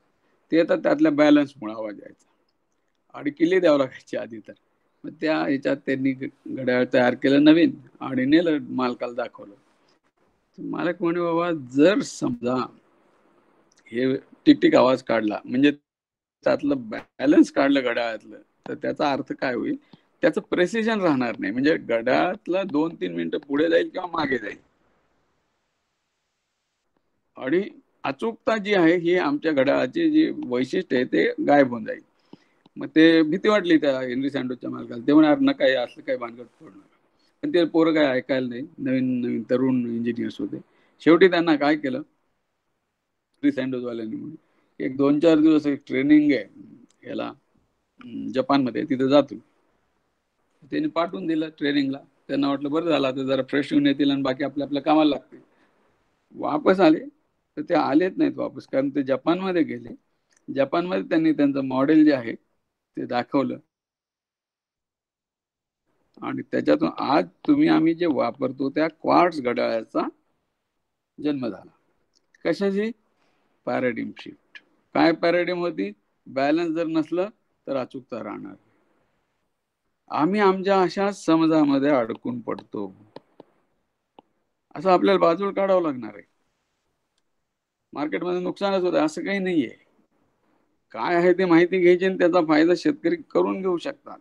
ते, तर त्यातल्या बॅलन्समुळे आवाज यायचा आणि किल्ली द्यावं लागायची आधी. तर मग त्या ह्याच्यात त्यांनी घड्याळ तयार केलं नवीन आणि नेलं मालकाला दाखवलं. मालक म्हणे बाबा जर समजा हे टिकटिक आवाज काढला म्हणजे त्यातलं बॅलन्स काढलं घड्याळातलं, तर त्याचा अर्थ काय होईल, त्याचं प्रेसिजन राहणार नाही. म्हणजे घड्याळातलं 2-3 मिनिटं पुढे जाईल किंवा मागे जाईल आणि अचूकता जी आहे ही आमच्या घड्याळाची जी वैशिष्ट्य आहे ते गायब होऊन जाईल. मग ते भीती वाटली त्या हेनरी सँडोजच्या मालकाला. ते म्हणणार ना काय असलं काही भानगड पडणार. पण ते पोरं काय ऐकायला नाही. नवीन नवीन तरुण इंजिनियर्स होते. शेवटी त्यांना काय केलं हेनरी सँडोजवाल्यांनी, म्हणून एक 2-4 दिवस एक ट्रेनिंग आहे याला जपानमध्ये, तिथं जातो. त्यांनी पाठवून दिलं ट्रेनिंगला. त्यांना वाटलं बरं झालं आता जरा फ्रेश होऊन येतील आणि बाकी आपल्या आपल्या कामाला लागतील. वापस आले तर ते आलेच नाहीत वापस, कारण ते जपानमध्ये गेले. जपानमध्ये त्यांनी त्यांचं मॉडेल जे आहे ते दाखवलं आणि त्याच्यातून आज तुम्ही आम्ही जे वापरतो त्या क्वार्ट्स घड्याळाचा जन्म झाला. कशाची, पॅराडिम शिफ्ट. काय पॅराडिम होती, बॅलन्स जर नसलं तर अचूकता राहणार. आम्ही आमच्या अशा समजामध्ये अडकून पडतो. असं आपल्याला बाजूला काढावं लागणार आहे. मार्केटमध्ये नुकसानच होतं असं काही नाहीये. काय आहे ते माहिती घ्यायची आणि त्याचा फायदा शेतकरी करून घेऊ शकतात.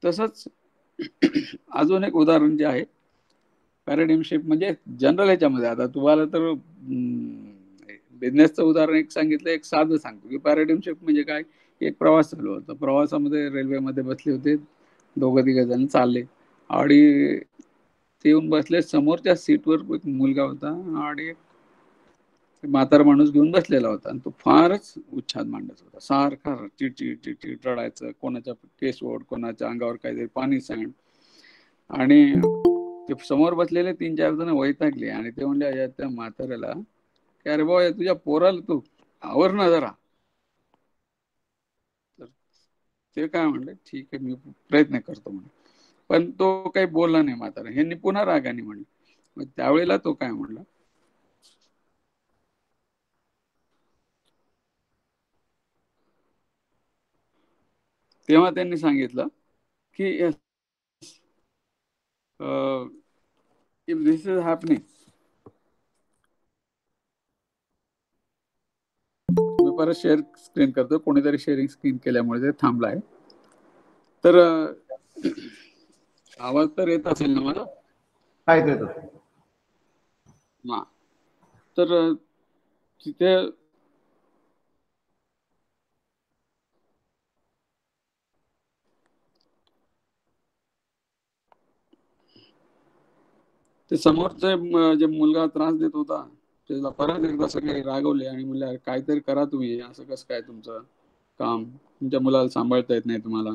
तसंच अजून एक उदाहरण जे आहे पॅराडिम शिफ्ट म्हणजे जनरल ह्याच्यामध्ये, आता तुम्हाला तर बिझनेसचं उदाहरण एक सांगितलं, एक साधं सांगतो की पॅराडिम शिफ्ट म्हणजे काय. एक प्रवास चालू होता, प्रवासामध्ये रेल्वेमध्ये बसले होते 2-3 जण चालले आणि ते येऊन बसले समोरच्या सीटवर एक मुलगा होता आणि म्हातारा माणूस घेऊन बसलेला होता. आणि तो फारच उच्छाद मांडत होता, सारखा चिडचिड चिडचिड रडायचं, कोणाच्या केस ओढ, कोणाच्या अंगावर काहीतरी पाणी सांड. आणि ते समोर बसलेले 3-4 जण वैतागले आणि ते म्हणले त्या म्हाताऱ्याला की अरे बाबा तुझ्या पोराला तू आवर ना जरा. तर ते काय म्हणले, ठीक आहे मी प्रयत्न करतो म्हणे. पण तो काही बोलला नाही म्हातारा. ह्यांनी पुन्हा रागाने म्हणले. मग त्यावेळेला तो काय म्हणला, तेव्हा त्यांनी सांगितलं की इफ दिस इज हॅपनिंग, तुम्ही परत शेअर स्क्रीन करतो. कोणीतरी शेअरिंग स्क्रीन केल्यामुळे ते थांबलं आहे. तर आवाज तर येत असेल ना मला? काय येतो. हा, तर तिथे ते समोरचे जे मुलगा त्रास देत होता त्याला परत एकदा सगळे रागवले आणि म्हणले, अरे काहीतरी करा तुम्ही, असं कसं काय तुमचं काम, तुमच्या मुलाला सांभाळता येत नाही तुम्हाला.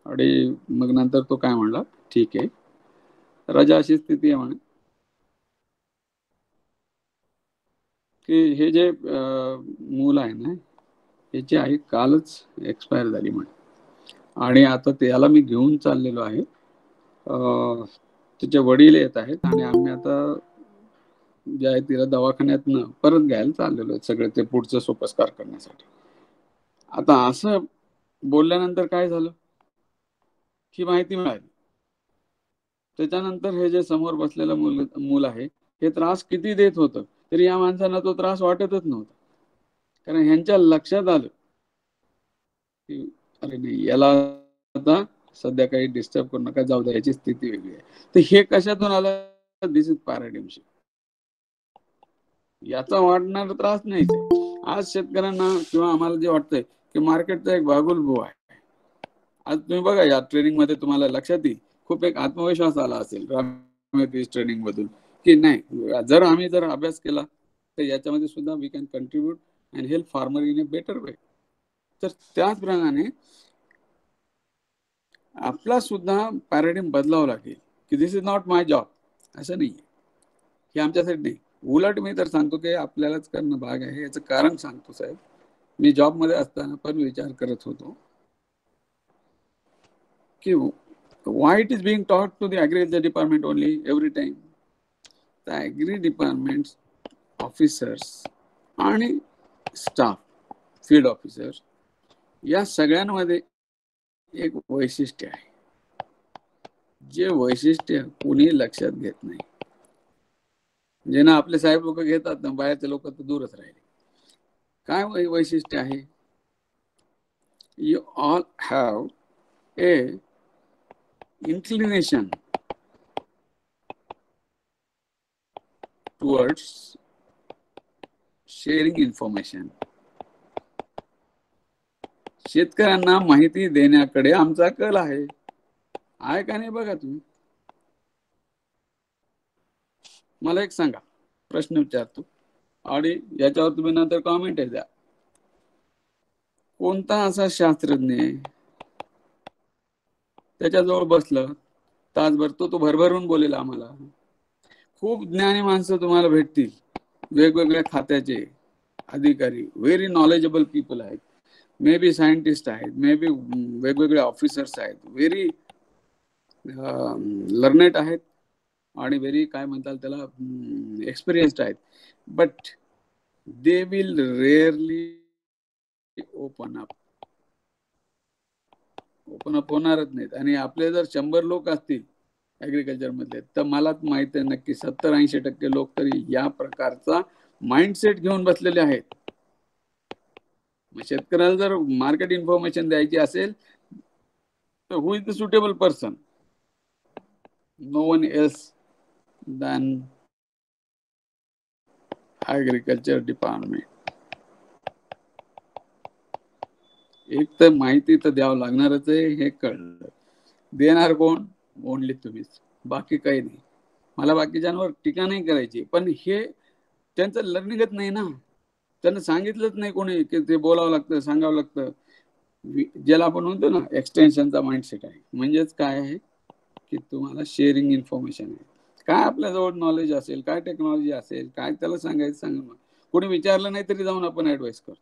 आणि मग नंतर तो काय म्हणला, ठीक आहे, राजा अशी स्थिती आहे म्हणे की हे जे मूल आहे ना, याची आई कालच एक्सपायर झाली म्हणे. आणि आता त्याला मी घेऊन चाललेलो आहे. तिचे वडील येत आहेत आणि आम्ही आता जे आहे तिला दवाखान्यातनं परत घ्यायला चाललेलो आहे, सगळं ते पुढचं सोपस्कार करण्यासाठी. आता असं बोलल्यानंतर काय झालं, ही माहिती मिळाली. त्याच्यानंतर हे जे समोर बसलेलं मूल आहे, हे त्रास किती देत होतं तरी या माणसांना तो त्रास वाटतच नव्हता. कारण ह्यांच्या लक्षात आलं की अरे नाही, याला आता सध्या काही डिस्टर्ब करू नका, जाऊ द्या, याची स्थिती वेगळी आहे. तर हे कशातून आलं, दिस इज पॅराडिम शिफ्ट. याचा वाढणारा त्रास नाहीच आहे. आज शेतकऱ्यांना किंवा आम्हाला जे वाटतंय की मार्केटचा एक भागुलभू आहे. आज तुम्ही बघा, या ट्रेनिंग मध्ये तुम्हाला लक्षात येईल, खूप एक आत्मविश्वास आला असेल ट्रेनिंग मधून की नाही, जर आम्ही अभ्यास केला तर याच्यामध्ये सुद्धा we can contribute and help farmer in a better way. तर त्याचप्रमाणे आपला सुद्धा पॅराडिम बदलावं लागेल की this is not my job, असं नाही, हे आमच्यासाठी नाही. उलट मी तर सांगतो की आपल्यालाच करणं भाग आहे. याचं कारण सांगतो साहेब, मी जॉबमध्ये असताना पण विचार करत होतो की why it is being taught to the agriculture department only every time. The agri department's officers आणि स्टाफ, फील्ड ऑफिसर, या सगळ्यांमध्ये एक वैशिष्ट्य आहे, जे वैशिष्ट्य कोणी लक्षात घेत नाही. जे ना आपले साहेब लोक घेतात ना, बाहेरचे लोक तर दूरच राहिले. काय वैशिष्ट्य आहे, you all have a inclination towards sharing information. शेतकऱ्यांना माहिती देण्याकडे आमचा कल आहे का नाही बघा तुम्ही. मला एक सांगा, प्रश्न विचारतो आणि याच्यावर तुम्ही नंतर कॉमेंट द्या. कोणता असा शास्त्रज्ञ त्याच्याजवळ बसलं तासभर, तो भरभरून बोलेल आम्हाला. खूप ज्ञानी माणसं तुम्हाला भेटतील, वेगवेगळ्या खात्याचे अधिकारी, व्हेरी नॉलेजेबल पीपल आहेत, मे बी सायंटिस्ट आहेत, मे बी वेगवेगळे ऑफिसर्स आहेत, व्हेरी लर्नेड आहेत आणि व्हेरी काय म्हणतात त्याला एक्सपिरियन्स्ड आहेत. But they will rarely open up होणारच नाहीत. आणि आपले जर 100 लोक असतील ऍग्रिकल्चर मधले, तर मलाच माहित आहे नक्की 70-80% लोक तरी या प्रकारचा माइंडसेट घेऊन बसलेले आहेत. शेतकऱ्याला जर मार्केट इन्फॉर्मेशन द्यायची असेल तर who is the suitable person, no one else than agriculture department. एक तर माहिती तर द्यावं लागणारच आहे, हे कळलं. देणार कोण, ओनली तुम्हीच, बाकी काही नाही. मला बाकीच्यांवर टीका नाही करायची, पण हे त्यांचं लर्निंगच नाही ना, त्यांना सांगितलंच नाही कोणी की ते बोलावं लागतं, सांगावं लागतं. ज्याला आपण म्हणतो ना एक्सटेन्शनचा माइंडसेट आहे. म्हणजेच काय आहे की तुम्हाला शेअरिंग इन्फॉर्मेशन आहे, काय आपल्याजवळ नॉलेज असेल, काय टेक्नॉलॉजी असेल, काय त्याला सांगायचं सांगा. कोणी विचारलं नाही तरी जाऊन आपण ऍडवाइस करतो.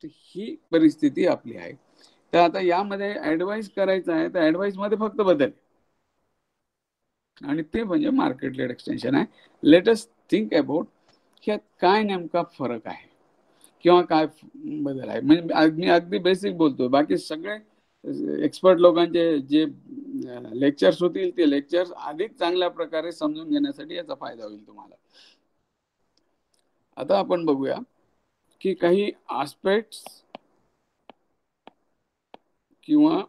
ही परिस्थिती आपली आहे. तर आता यामध्ये ऍडवाइस करायचं आहे, तर ऍडवाइस मध्ये फक्त बदल, आणि ते म्हणजे मार्केट लेड एक्सटेन्शन आहे. लेट अस थिंक अबाउट ह्यात काय नेमका फरक आहे किंवा काय बदल आहे. म्हणजे मी अगदी बेसिक बोलतोय, बाकी सगळे एक्सपर्ट लोकांचे जे लेक्चर्स होतील ते लेक्चर्स अधिक चांगल्या प्रकारे समजून घेण्यासाठी याचा फायदा होईल तुम्हाला. आता आपण बघूया की काही आस्पेक्ट्स किंवा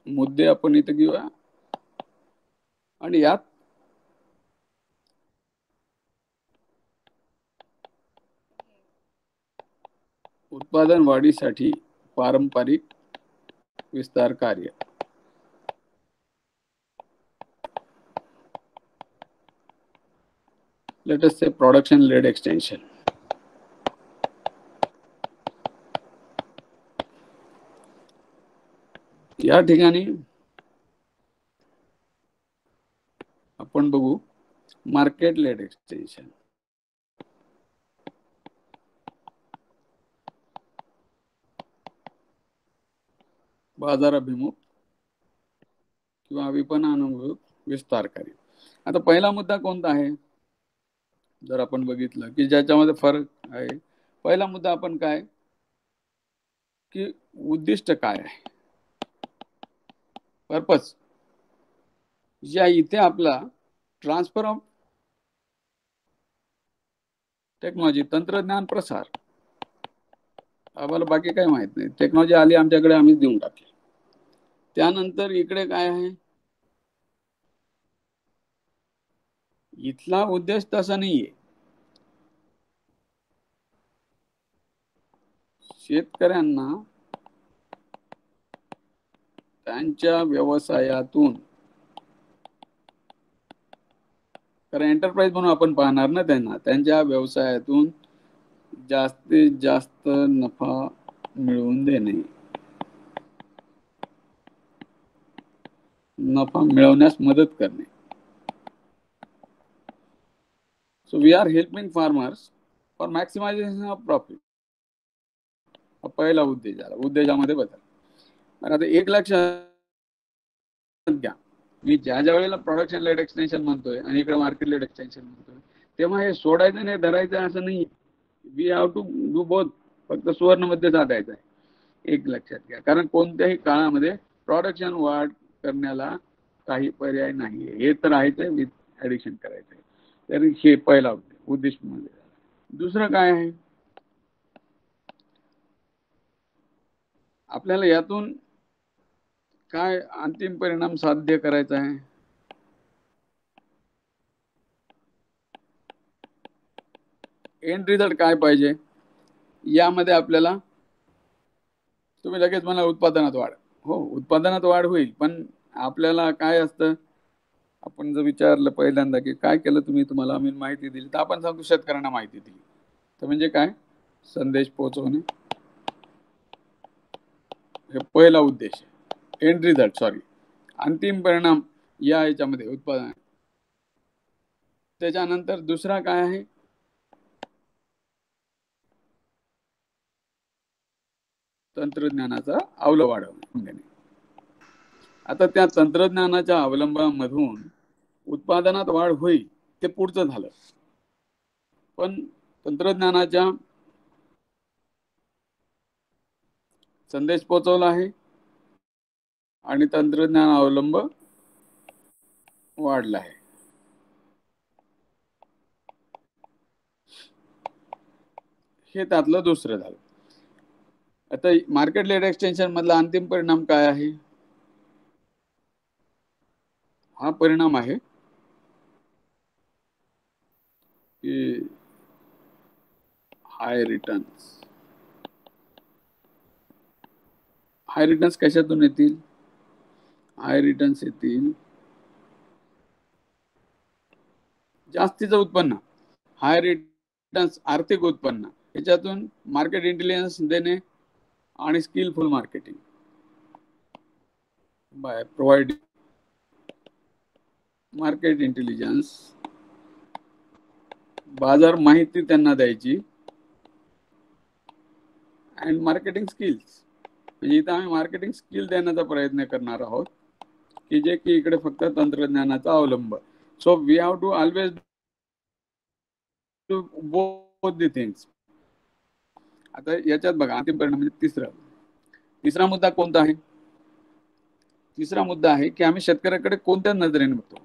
मुद्दे आपण इथे घेऊया आणि यात उत्पादन वाढीसाठी पारंपरिक विस्तार कार्य, लेट अस से प्रोडक्शन लेड एक्सटेंशन, या ठिकाणी आपण बघू मार्केट लेड एक्सटेंशन. बाजाराभिमुख किंवा विपणनाभिमुख विस्तार कार्य. आता पहिला मुद्दा कोणता आहे जर आपण बघितलं की ज्याच्यामध्ये फरक आहे. पहिला मुद्दा आपण काय की उद्दिष्ट काय आहे, पर्पज. या इथे आपला ट्रान्सफर ऑफ टेक्नॉलॉजी, तंत्रज्ञान प्रसार. आम्हाला बाकी काही माहित नाही, टेक्नॉलॉजी आली आमच्याकडे, आम्ही देऊन टाकली. त्यानंतर इकडे काय आहे, इथला उद्देश तसा नाहीये. शेतकऱ्यांना त्यांच्या व्यवसायातून, कारण एंटरप्राइज म्हणून आपण पाहणार ना त्यांना, त्यांच्या व्यवसायातून जास्तीत जास्त नफा मिळवून देणे, नफा मिळवण्यास मदत करणे. So we are helping farmers for maximization of profit. हा पहिला उद्देश झाला. उद्देशामध्ये बदल. आता एक लक्षात घ्या, मी ज्या वेळेला प्रोडक्शन लेड एक्सटेन्शन म्हणतोय आणि इकडे मार्केट लेड एक्सटेन्शन म्हणतोय, तेव्हा हे सोडायचं नाही, धरायचं असं नाही. We have to do both. फक्त सुवर्ण मध्ये साधायचं आहे, एक लक्षात घ्या. कारण कोणत्याही काळामध्ये प्रोडक्शन वाढ करण्याला काही पर्याय नाहीये, हे तर आहेच आहे, विथ ऍडिशन करायचं आहे. तर हे पहिला उद्देश मध्ये. दुसरं काय आहे, आपल्याला यातून काय अंतिम परिणाम साध्य करायचा आहे. एंड रिझल्ट काय पाहिजे यामध्ये आपल्याला. तुम्ही लगेच मला उत्पादनात वाढ, हो उत्पादनात वाढ होईल, पण आपल्याला काय असतं, आपण जर विचारलं पहिल्यांदा की काय केलं तुम्ही, तुम्हाला आम्ही माहिती दिली, तर आपण सांगतो शेतकऱ्यांना माहिती दिली. तर म्हणजे काय, संदेश पोहोचवणे, हे पहिला उद्देश आहे. एंड रिझल्ट, सॉरी, अंतिम परिणाम या याच्यामध्ये उत्पादन. त्याच्यानंतर दुसरा काय आहे, तंत्रज्ञानाचा अवलंब वाढवणे. आता त्या तंत्रज्ञानाच्या अवलंबामधून उत्पादनात वाढ होईल, ते पुढचं झालं. पण तंत्रज्ञानाच्या संदेश पोहोचवला आहे आणि तंत्रज्ञान अवलंब वाढला आहे. हे त्यातलं दुसरं झालं. आता मार्केट लेड एक्सटेन्शन मधला अंतिम परिणाम काय आहे, हा परिणाम आहे की हाय रिटर्न्स. हाय रिटर्न्स कशातून येतील, हाय रिटर्न्स येतील जास्तीचं उत्पन्न, हाय रिटर्न्स आर्थिक उत्पन्न, याच्यातून मार्केट इंटेलिजन्स देणे आणि skillful marketing by providing market intelligence, बाजार माहिती त्यांना द्यायची, अँड मार्केटिंग स्किल्स. म्हणजे इथं आम्ही मार्केटिंग स्किल देण्याचा प्रयत्न करणार आहोत की जे की इकडे फक्त तंत्रज्ञानाचा अवलंब. So we have to always do both the things. आता याच्यात बघा अंतिम परिणाम म्हणजे तिसरा मुद्दा कोणता आहे. तिसरा मुद्दा आहे की आम्ही शेतकऱ्याकडे कोणत्या नजरेने बघतो.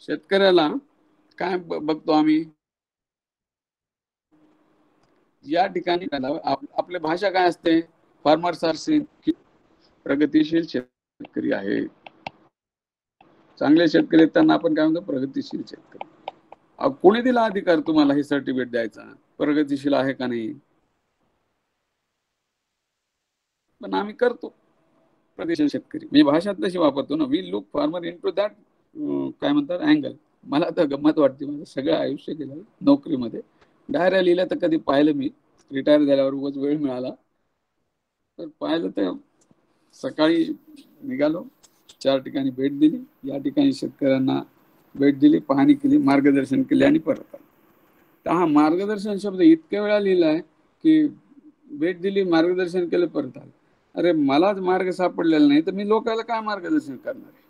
शेतकऱ्याला काय बघतो आम्ही या ठिकाणी आपली भाषा काय असते, फार्मर्स आर प्रगतिशील शेतकरी आहे. चांगले शेतकरी त्यांना आपण काय म्हणतो, प्रगतिशील शेतकरी. कोणी दिला अधिकार तुम्हाला हे सर्टिफिकेट द्यायचा, प्रगतिशील आहे का नाही? पण आम्ही करतो प्रगतिशील शेतकरी, मी भाषा तशी वापरतो ना, we look farmer in to that काय म्हणतात अँगल. मला तर गंमत वाटते, माझं सगळं आयुष्य केलं नोकरीमध्ये, डायऱ्या लिहिल्या तर कधी पाहिलं मी, रिटायर झाल्यावर उगाच वेळ मिळाला तर पाहिलं. तर सकाळी निघालो, 4 ठिकाणी भेट दिली, या ठिकाणी शेतकऱ्यांना भेट दिली, पाहणी केली, मार्गदर्शन केले आणि परत आलो. तर हा मार्गदर्शन शब्द इतक्या वेळा लिहिलाय की भेट दिली, मार्गदर्शन केलं, परत आलं. अरे मलाच मार्ग सापडलेला नाही तर मी लोकांना काय मार्गदर्शन करणार आहे?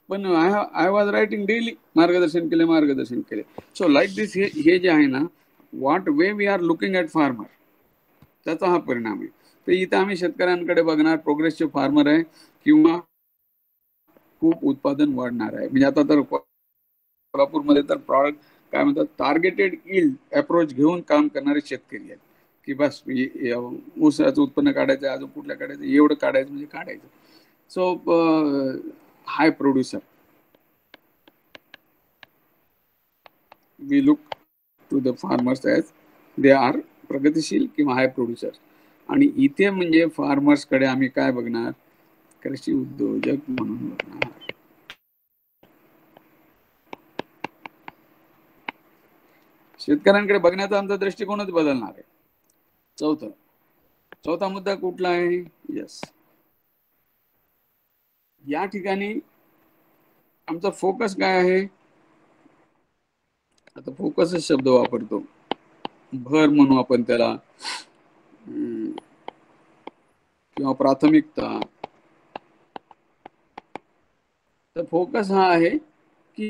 पण आय वॉज रायटिंग डेली, मार्गदर्शन केले, मार्गदर्शन केले. सो लाईक दिस, हे जे आहे ना, what way we are looking at farmer, त्याचा हा परिणाम आहे. तर इथं आम्ही शेतकऱ्यांकडे बघणार, प्रोग्रेसिव्ह फार्मर आहे किंवा खूप उत्पादन वाढणार आहे. म्हणजे आता तर कोल्हापूरमध्ये तर प्रॉडक्ट काय म्हणतात, टार्गेटेड इल्ड अप्रोच घेऊन काम करणारे शेतकरी आहेत, की बस ऊसाचं उत्पन्न काढायचं, अजून कुठल्या काढायचं, एवढं काढायचं म्हणजे काढायचं. So high producer, we look to the farmers as they are प्रगतिशील किंवा हाय प्रोड्युसर. आणि इथे म्हणजे फार्मर्सकडे आम्ही काय बघणार, कृषी उद्योजक म्हणून बघणार. शेतकऱ्यांकडे बघण्याचा आमचा दृष्टिकोनच बदलणार आहे. चौथा मुद्दा कुठला आहे? यस, या ठिकाणी आमचा फोकस काय आहे? आता फोकसच शब्द वापरतो, भर म्हणू आपण त्याला, किंवा प्राथमिकता. तर फोकस हा आहे की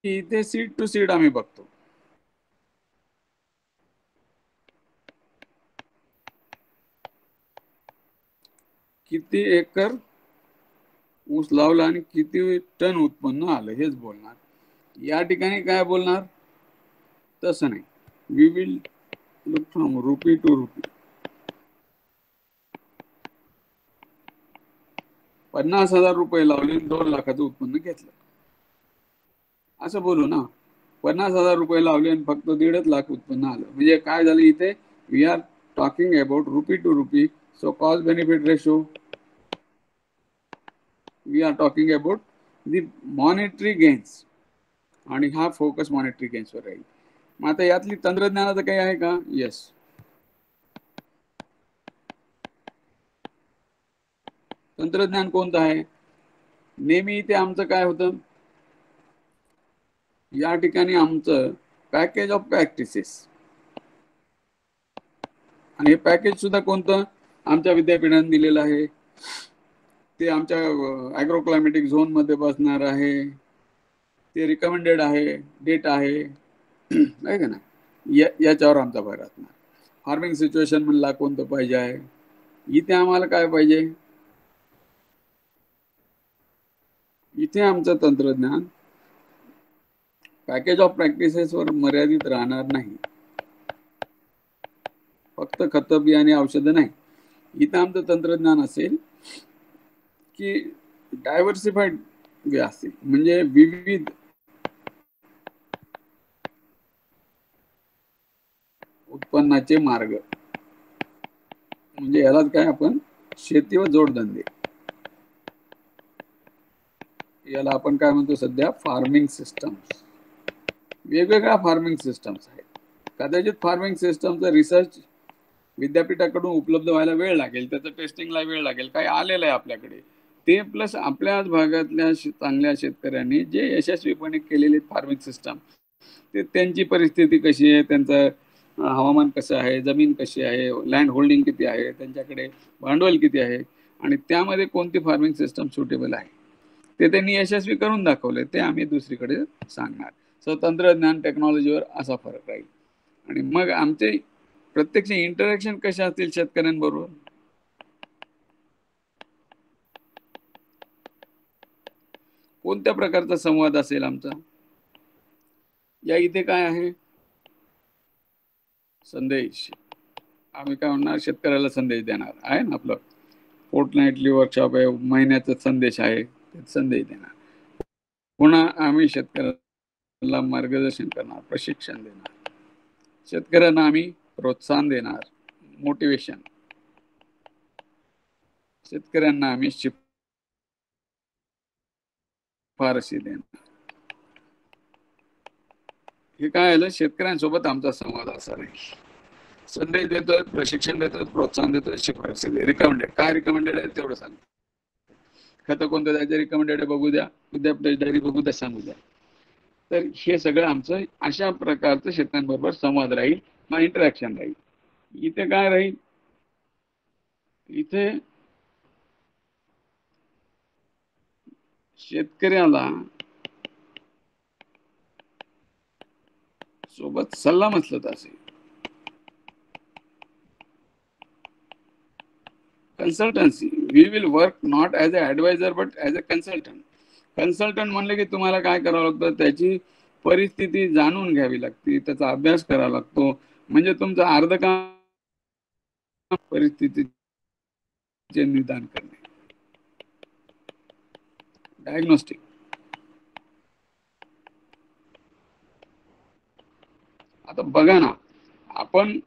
इथे सीड टू सीड आम्ही बघतो. किती एकर ऊस लावला आणि किती टन उत्पन्न आलं हेच बोलणार. या ठिकाणी काय बोलणार तसं नाही, we will look from rupee to rupee. 50,000 रुपये लावले, 2 लाखाचं उत्पन्न घेतलं, असं बोलू ना. 50,000 रुपये लावले आणि फक्त 1.5 लाख उत्पन्न आलं, म्हणजे काय झालं इथे, we are talking about rupee to rupee. So cost benefit ratio, we are talking about the monetary gains, आणि हा फोकस मॉनिटरी गेन्सवर राहील. मग आता यातली तंत्रज्ञानाचं काही आहे का? येस, तंत्रज्ञान कोणतं आहे? नेहमी इथे आमचं काय होतं, या ठिकाणी आमचं पॅकेज ऑफ प्रॅक्टिसेस, आणि हे पॅकेज सुद्धा कोणतं आमच्या विद्यापीठाने दिलेलं आहे, ते आमच्या ॲग्रो क्लायमॅटिक झोन मध्ये बसणार आहे, ते रिकमेंडेड आहे, डेट आहे का ना, याच्यावर आमचा भर असणार. फार्मिंग सिच्युएशन म्हणला कोणतं पाहिजे आहे, इथे आम्हाला काय पाहिजे, इथे आमचं तंत्रज्ञान पॅकेज ऑफ प्रॅक्टिसेसवर मर्यादित राहणार नाही, फक्त खत बियाणे औषधं नाही. इथं आमचं तंत्रज्ञान असेल की डायव्हर्सिफाईड असेल, म्हणजे विविध उत्पन्नाचे मार्ग, म्हणजे यालाच काय आपण शेती व जोडधंदे, याला आपण काय म्हणतो सध्या फार्मिंग सिस्टम्स. वेगवेगळ्या फार्मिंग सिस्टम्स आहेत. कदाचित फार्मिंग सिस्टमचा रिसर्च विद्यापीठाकडून उपलब्ध व्हायला वेळ लागेल, त्याचं टेस्टिंगला वेळ लागेल, काही आलेलं आहे आपल्याकडे ते, प्लस आपल्याच भागातल्या चांगल्या शेतकऱ्यांनी जे यशस्वीपणे केलेले फार्मिंग सिस्टम, ते त्यांची परिस्थिती कशी आहे, त्यांचं हवामान कसं आहे, जमीन कशी आहे, लँड होल्डिंग किती आहे, त्यांच्याकडे भांडवल किती आहे, आणि त्यामध्ये कोणती फार्मिंग सिस्टम सुटेबल आहे, ते त्यांनी यशस्वी करून दाखवले, ते आम्ही दुसरीकडे सांगणार. सो तंत्रज्ञान टेक्नॉलॉजीवर असा फरक राहील. आणि मग आमचे प्रत्यक्ष इंटरॅक्शन कशा असतील शेतकऱ्यांबरोबर, कोणत्या प्रकारचा संवाद असेल आमचा, या इथे काय आहे, संदेश. आम्ही काय म्हणणार, शेतकऱ्याला संदेश देणार आहे ना, आपलं फोर्टनाईटली वर्कशॉप आहे, महिन्याचा संदेश आहे, संदेश देणार. पुन्हा आम्ही शेतकऱ्याला मार्गदर्शन करणार, प्रशिक्षण देणार, शेतकऱ्यांना आम्ही प्रोत्साहन देणार, मोटिवेशन, शेतकऱ्यांना आम्ही शिफारसी देणार. हे काय आलं, शेतकऱ्यांसोबत आमचा संवाद असा नाही. संदेश देतोय, प्रशिक्षण देतोय, प्रोत्साहन देतोय, शिफारसी दे, रिकमेंडेड. काय रिकमेंडेड आहे तेवढं सांग. खतं कोणतं द्यायचं रिकमेंडेड आहे बघू द्या, विद्यापीठ डायरी बघू द्या, सांगू द्या. तर हे सगळं आमचं अशा प्रकारचं शेतकऱ्यांबरोबर संवाद राहील, मग इंटरॅक्शन राहील. इथे काय राहील, इथे शेतकऱ्याला सोबत सल्ला मसलत असेल, consultancy. We will work not as a adviser but as a consultant. Consultant म्हणले की तुम्हाला काय करावं लागतं, त्याची परिस्थिती जाणून घ्यावी लागते, त्याचा अभ्यास करावा लागतो. म्हणजे तुमचं अर्ध काम परिस्थितीचे निदान करणे, डायग्नोस्टिक. आता बघा ना, आपण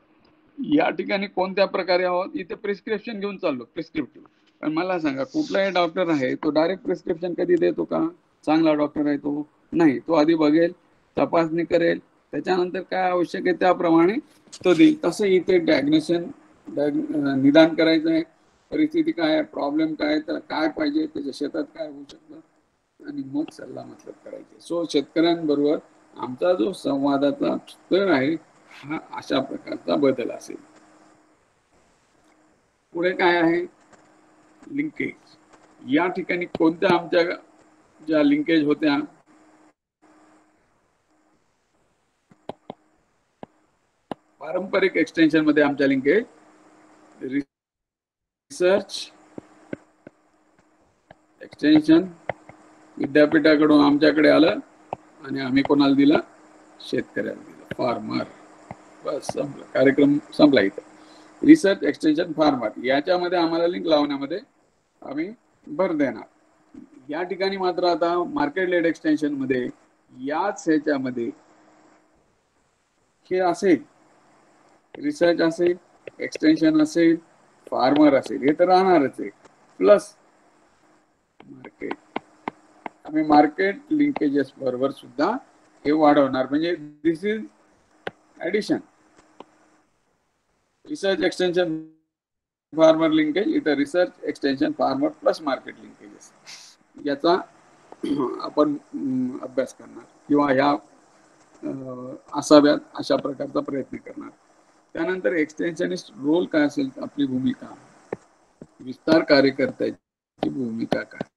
या ठिकाणी कोणत्या प्रकारे आहोत, इथे प्रिस्क्रिप्शन घेऊन चाललो, प्रिस्क्रिप्टिव्ह. पण मला सांगा, कुठलाही डॉक्टर आहे तो डायरेक्ट प्रिस्क्रिप्शन कधी देतो का? चांगला डॉक्टर आहे तो नाही, तो आधी बघेल, तपासणी करेल, त्याच्यानंतर काय आवश्यक आहे त्याप्रमाणे तो देईल. तसं इथे डायग्नोशन, निदान करायचं आहे, परिस्थिती काय आहे, प्रॉब्लेम काय आहे, त्याला काय पाहिजे, त्याच्या शेतात काय होऊ शकतं, आणि मग सल्ला मतलब करायचे. सो शेतकऱ्यांबरोबर आमचा जो संवादाचा स्तर आहे हा अशा प्रकारचा बदल असेल. पुढे काय आहे, लिंकेज. या ठिकाणी कोणत्या आमच्या ज्या लिंकेज होत्या, पारंपरिक एक्सटेन्शन मध्ये आमच्या लिंकेज रिसर्च एक्सटेन्शन विद्यापीठाकडून आमच्याकडे आलं आणि आम्ही कोणाला दिला, शेतकऱ्याला दिला, फार्मर. बस संपला, कार्यक्रम संपला. इथं रिसर्च एक्सटेन्शन फार्मर याच्यामध्ये आम्हाला लिंक लावण्यामध्ये आम्ही भर देणार. या ठिकाणी मात्र आता मार्केट लेड एक्सटेन्शन मध्ये याच ह्याच्यामध्ये हे असेल, रिसर्च असेल, एक्सटेन्शन असेल, फार्मर असेल, हे तर राहणारच आहे. प्लस मार्केट, आम्ही मार्केट लिंकेजेस बरोबर सुद्धा हे वाढवणार. म्हणजे this is addition, research extension farmer linkage, इथं research extension farmer plus market linkages याचा आपण अभ्यास करणार, किंवा ह्या असाव्यात अशा प्रकारचा प्रयत्न करणार. त्यानंतर एक्सटेन्शनिस्ट रोल काय असेल, आपली भूमिका, विस्तार कार्यकर्त्याची भूमिका काय.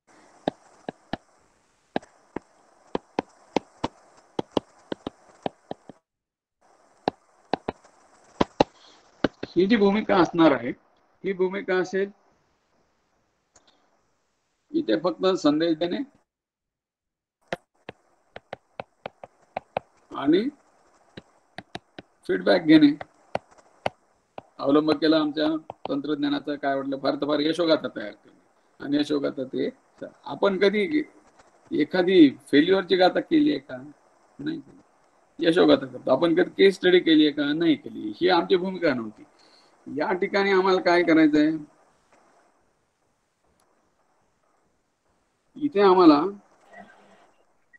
ही जी भूमिका असणार आहे, ही भूमिका असेल इथे फक्त संदेश देणे आणि फीडबॅक घेणे. अवलंब केला आमच्या तंत्रज्ञानाचा, काय वाटलं, फार तर फार यशोगाथा तयार करणे. आणि यशोगाथा ते आपण कधी एखादी फेल्युअरची गाथा केली आहे का? नाही. यशोगाथा करतो आपण. कधी केस स्टडी केली आहे का? नाही केली. ही आमची भूमिका नव्हती. या ठिकाणी आम्हाला काय करायचंय, इथे आम्हाला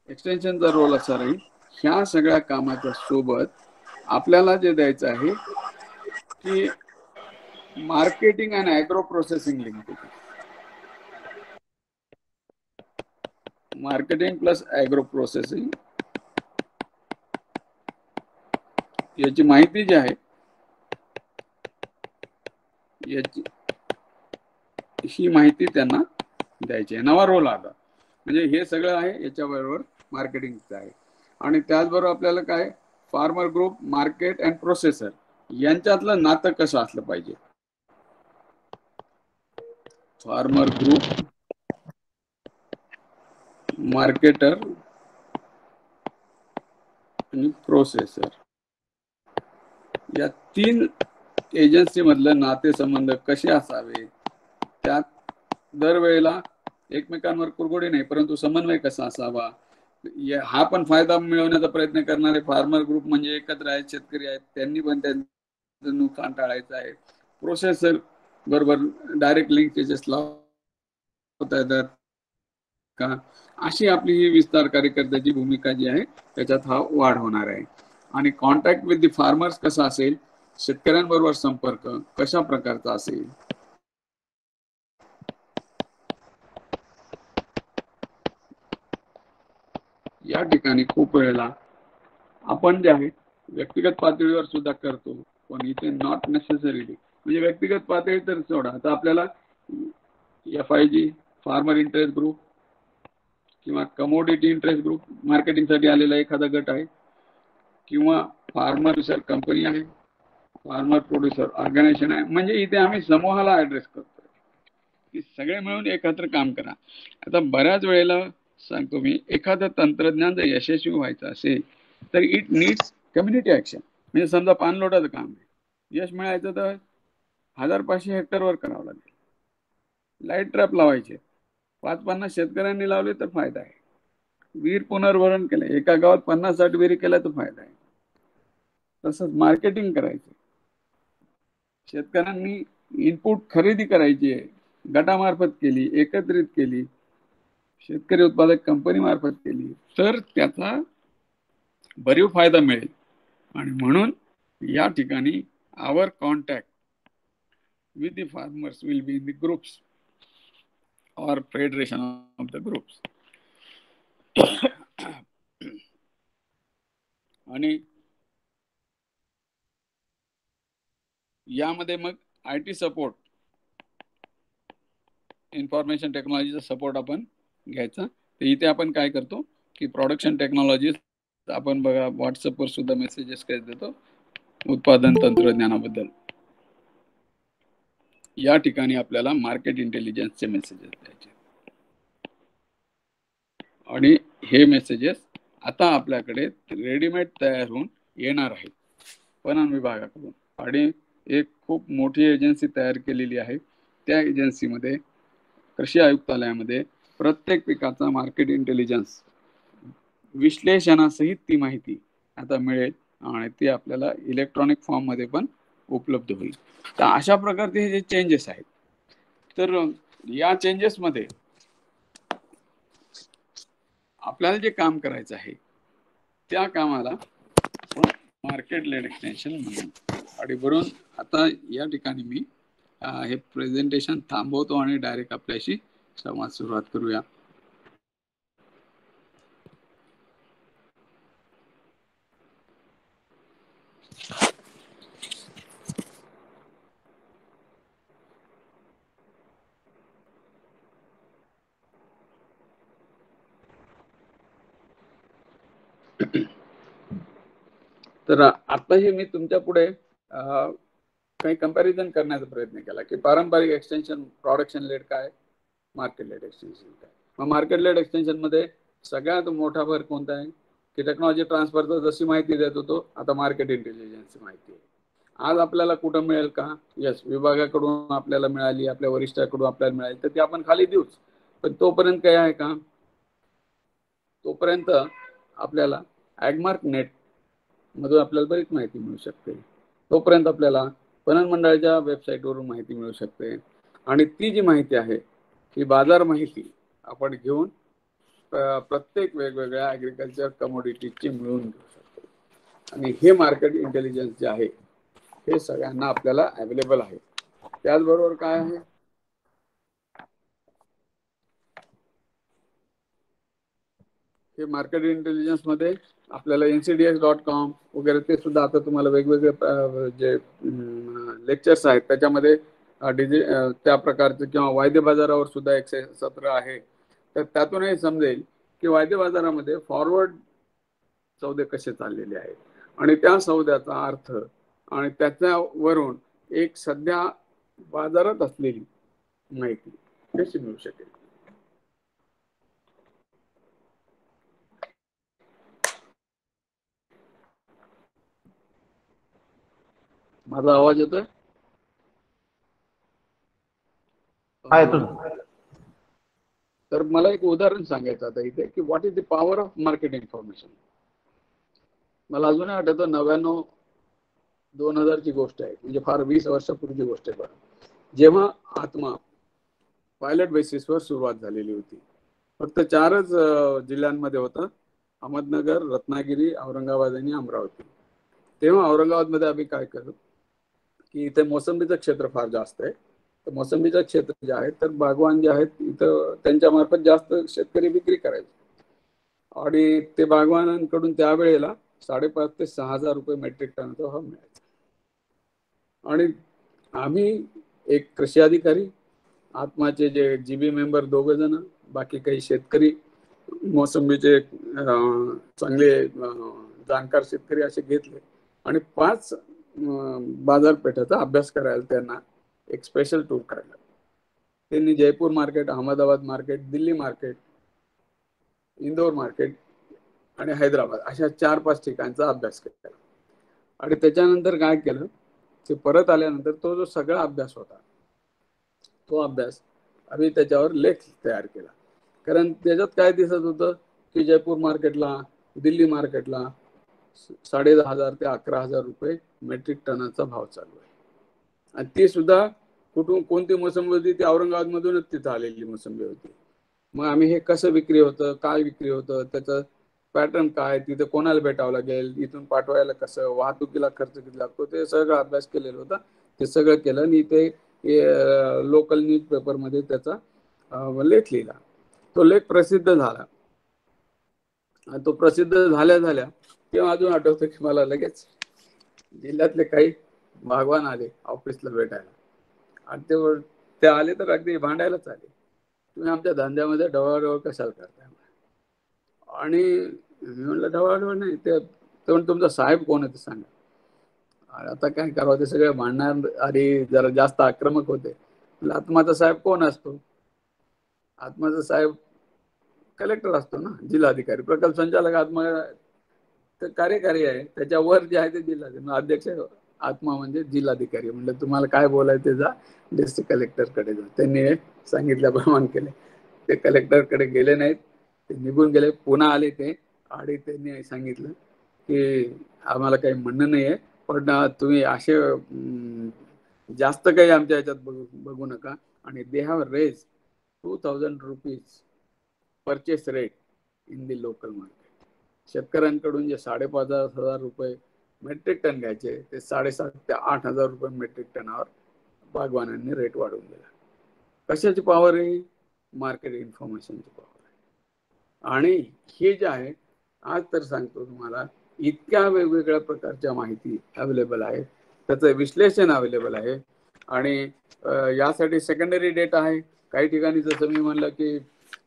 एक्सटेन्शनचा रोल असा राहील. ह्या सगळ्या कामाच्या सोबत आपल्याला जे द्यायचं आहे की marketing and agro processing link, marketing plus agro processing याची माहिती जी आहे, याची ही माहिती त्यांना द्यायची आहे. नवा रोल आता, म्हणजे हे सगळं आहे याच्याबरोबर मार्केटिंगचं आहे. आणि त्याचबरोबर आपल्याला काय, farmer group, market and processor यांच्यातलं नातं कसं असलं पाहिजे. फार्मर ग्रुप, मार्केटर आणि प्रोसेसर या तीन एजन्सी मधले नातेसंबंध कसे असावे, त्यात दरवेळेला एकमेकांवर कुरघोडी नाही परंतु समन्वय कसा असावा, हा पण फायदा मिळवण्याचा प्रयत्न करणारे फार्मर ग्रुप म्हणजे एकत्र आहेत, शेतकरी आहेत, त्यांनी पण त्यांचं नुकसान टाळायचं आहे. प्रोसेसर बरोबर डायरेक्ट लिंकेजेस लावता येतात का, अशी आपली ही विस्तार कार्यकर्त्याची भूमिका जी आहे त्याच्यात हा वाढ होणार आहे. आणि कॉन्टॅक्ट विथ द फार्मर्स कसा असेल, शेतकऱ्यांबरोबर संपर्क कशा प्रकारचा असेल, या ठिकाणी खूप वेळेला आपण जे आहे व्यक्तिगत पातळीवर सुद्धा करतो, पण इथे नॉट नेसेसरीली, म्हणजे व्यक्तिगत पातळी तर सोडा, आता आपल्याला FIG फार्मर इंटरेस्ट ग्रुप किंवा कमोडिटी इंटरेस्ट ग्रुप मार्केटिंगसाठी आलेला एखादा गट आहे, किंवा फार्मर प्रोड्युसर कंपनी आहे, फार्मर प्रोड्युसर ऑर्गनायझेशन आहे, म्हणजे इथे आम्ही समूहाला ऍड्रेस करतो की सगळे मिळून एकत्र काम करा. आता बऱ्याच वेळेला सांगतो मी, एखादं तंत्रज्ञान जर यशस्वी व्हायचं असेल तर इट नीड्स कम्युनिटी ऍक्शन. म्हणजे समजा पाणलोटाचं काम आहे, यश मिळायचं तर 1500 हेक्टरवर करावं लागेल. लाईट ट्रॅप लावायचे 550 शेतकऱ्यांनी लावले तर फायदा आहे. विहीर पुनर्भरण केलं, एका गावात 50-60 विहिरी केल्या तर फायदा आहे. तसंच मार्केटिंग करायचं, शेतकऱ्यांनी इनपुट खरेदी करायची आहे, गटामार्फत केली, एकत्रित केली, शेतकरी उत्पादक कंपनी मार्फत केली तर त्याचा भरीव फायदा मिळेल. आणि म्हणून या ठिकाणी our contact with the farmers will be in the groups और फेडरेशन ऑफ द ग्रुप्स. आणि यामध्ये मग IT सपोर्ट, इन्फॉर्मेशन टेक्नॉलॉजीचा सपोर्ट आपण घ्यायचा. तर इथे आपण काय करतो की प्रोडक्शन टेक्नॉलॉजी आपण बघा व्हॉट्सअपवर सुद्धा मेसेजेस काय देतो उत्पादन तंत्रज्ञानाबद्दल. या ठिकाणी आपल्याला मार्केट इंटेलिजन्सचे मेसेजेस द्यायचे आणि हे मेसेजेस आता आपल्याकडे रेडीमेड तयार होऊन येणार आहेत पणन विभागाकडून. आणि एक खूप मोठी एजन्सी तयार केलेली आहे, त्या एजन्सीमध्ये कृषी आयुक्तालयामध्ये प्रत्येक पिकाचा मार्केट इंटेलिजन्स विश्लेषणासहित ती माहिती आता मिळेल आणि ती आपल्याला इलेक्ट्रॉनिक फॉर्म मध्ये पण उपलब्ध होईल. तर अशा प्रकारचे हे जे चेंजेस आहेत, तर या चेंजेस मध्ये आपल्याला जे काम करायचं आहे त्या कामाला मार्केट लेड एक्सटेन्शन म्हणून. आणि बरोबर आता या ठिकाणी मी हे प्रेझेंटेशन थांबवतो आणि डायरेक्ट आपल्याशी संवाद सुरुवात करूया. तर आता हे मी तुमच्या पुढे काही कंपॅरिझन करण्याचा प्रयत्न केला की पारंपरिक एक्सटेन्शन प्रोडक्शन लेड काय, मार्केट लेड एक्सटेन्शन काय. मग मार्केट लेड एक्सटेन्शन मध्ये सगळ्यात मोठा फरक कोणता आहे की टेक्नॉलॉजी ट्रान्सफरचा जशी माहिती देत होतो आता मार्केट इंटेलिजन्सची माहिती आहे. आज आपल्याला कुठं मिळेल का, यस विभागाकडून आपल्याला मिळाली, आपल्या वरिष्ठाकडून आपल्याला मिळाली तर ती आपण खाली देऊच, पण तोपर्यंत काय आहे का, तोपर्यंत आपल्याला ॲग्मार्क नेट मधून आपल्याला बरीच माहिती मिळू शकते. तोपर्यंत आपल्याला पणन मंडळाच्या वेबसाईटवरून माहिती मिळू शकते. आणि ती जी माहिती आहे ती बाजार माहिती आपण घेऊन प्रत्येक वेगवेगळ्या ॲग्रिकल्चर कमोडिटीची मिळवून घेऊ शकतो. आणि हे मार्केट इंटेलिजन्स जे आहे हे सगळ्यांना आपल्याला अवेलेबल आहे. त्याचबरोबर काय आहे, हे मार्केट इंटेलिजन्स मध्ये आपल्याला NCDX.com वगैरे ते सुद्धा आता तुम्हाला वेगवेगळे जे लेक्चर्स आहेत त्याच्यामध्ये त्या प्रकारचे किंवा वायदे बाजारावर सुद्धा एक सत्र आहे. तर त्यातूनही समजेल की वायदे बाजारामध्ये फॉरवर्ड सौदे कसे चाललेले आहेत आणि त्या सौद्याचा अर्थ आणि त्याच्यावरून एक सध्या बाजारात असलेली माहिती कशी मिळू शकेल. माझा आवाज येतोय? हा येतो ना. तर मला एक उदाहरण सांगायचं आता इथे की what is the power of market information. मला अजूनही आठवतं 99-2000 ची गोष्ट आहे, म्हणजे फार 20 वर्षापूर्वीची गोष्ट आहे बरं, जेव्हा आत्मा पायलट बेसिसवर सुरुवात झालेली होती. फक्त 4च जिल्ह्यांमध्ये होतं, अहमदनगर, रत्नागिरी, औरंगाबाद आणि अमरावती. तेव्हा औरंगाबादमध्ये आम्ही काय केलं की इथे मोसंबीचं क्षेत्र फार जास्त आहे. तर मोसंबीचं क्षेत्र जे आहे तर बागवान जे आहेत इथं त्यांच्या मार्फत जास्त शेतकरी विक्री करायचे आणि ते बागवानांकडून त्यावेळेला 5,500 ते 6,000 रुपये मेट्रिक टनाचा भाव मिळायचा. आणि आम्ही एक कृषी अधिकारी, आत्माचे जे जीबी मेंबर 2 जण, बाकी काही शेतकरी, मोसंबीचे चांगले जाणकार शेतकरी असे घेतले आणि 5 बाजारपेठेचा अभ्यास करायला त्यांना एक स्पेशल टूर काढला. त्यांनी Jaipur market, Ahmedabad market, Delhi market, Indore market आणि हैदराबाद अशा 4-5 ठिकाणचा अभ्यास केला. आणि त्याच्यानंतर काय केलं, ते परत आल्यानंतर तो जो सगळा अभ्यास होता तो अभ्यास आम्ही त्याच्यावर लेख तयार केला. कारण त्याच्यात काय दिसत होतं की जयपूर मार्केटला, दिल्ली मार्केटला 10,500 ते 11,000 रुपये मेट्रिक टनाचा भाव चालू आहे. आणि ती सुद्धा कुठून, कोणती मोसंबी होती, ती औरंगाबाद मधूनच तिथं आलेली मोसंबी होती. मग आम्ही हे कसं विक्री होतं, काय विक्री होतं, त्याचं पॅटर्न काय, तिथे कोणाला भेटावं लागेल, इथून पाठवायला कसं, वाहतुकीला खर्च किती लागतो, ते सगळं अभ्यास केलेला होता. ते सगळं केलं आणि ते लोकल न्यूज पेपरमध्ये त्याचा लेख लिहिला. तो लेख प्रसिद्ध झाला. आणि तो प्रसिद्ध झाल्या झाल्या तेव्हा अजून आठवतं की मला लगेच जिल्ह्यातले काही बागवान आले ऑफिसला भेटायला आणि ते आले तर अगदी भांडायलाच आले, तुम्ही आमच्या धंद्यामध्ये ढवळाढवळ कशाला करताय. आणि मी म्हणलं ढवळाढवळ नाही, ते तुमचा साहेब कोण आहे ते सांगा. आता काय करावं, ते सगळे भांडणार आणि जरा जास्त आक्रमक होते. आत्माचा साहेब कोण असतो? आत्माचा साहेब कलेक्टर असतो ना, जिल्हाधिकारी, प्रकल्प संचालक आत्मा कार्यकारी आहे, त्याच्यावर जे आहे ते जिल्हाधिकारी, अध्यक्ष आत्मा म्हणजे जिल्हाधिकारी. म्हणलं तुम्हाला काय बोलायचं जा डिस्ट्रिक्ट कलेक्टरकडे जा. त्यांनी सांगितल्याप्रमाणे केले. ते कलेक्टरकडे गेले नाहीत, ते निघून गेले. पुन्हा आले ते आणि त्यांनी सांगितलं की आम्हाला काही म्हणणं नाहीये, पण तुम्ही असे जास्त काही आमच्या ह्याच्यात बघू नका. आणि they have raise 2,000 rupees purchase rate in the local market. शेतकऱ्यांकडून जे 5,500 रुपये मेट्रिक टन घ्यायचे ते 7,500 ते 8,000 रुपये मेट्रिक टनावर बागवानांनी रेट वाढवून दिला. कशाची पॉवर आहे? मार्केट इन्फॉर्मेशनची पॉवर आहे. आणि हे जे आहे, आज तर सांगतो तुम्हाला, इतक्या वेगवेगळ्या प्रकारच्या माहिती अवेलेबल आहे, त्याचं विश्लेषण अवेलेबल आहे. आणि यासाठी सेकंडरी डेटा आहे. काही ठिकाणी जसं मी म्हणलं की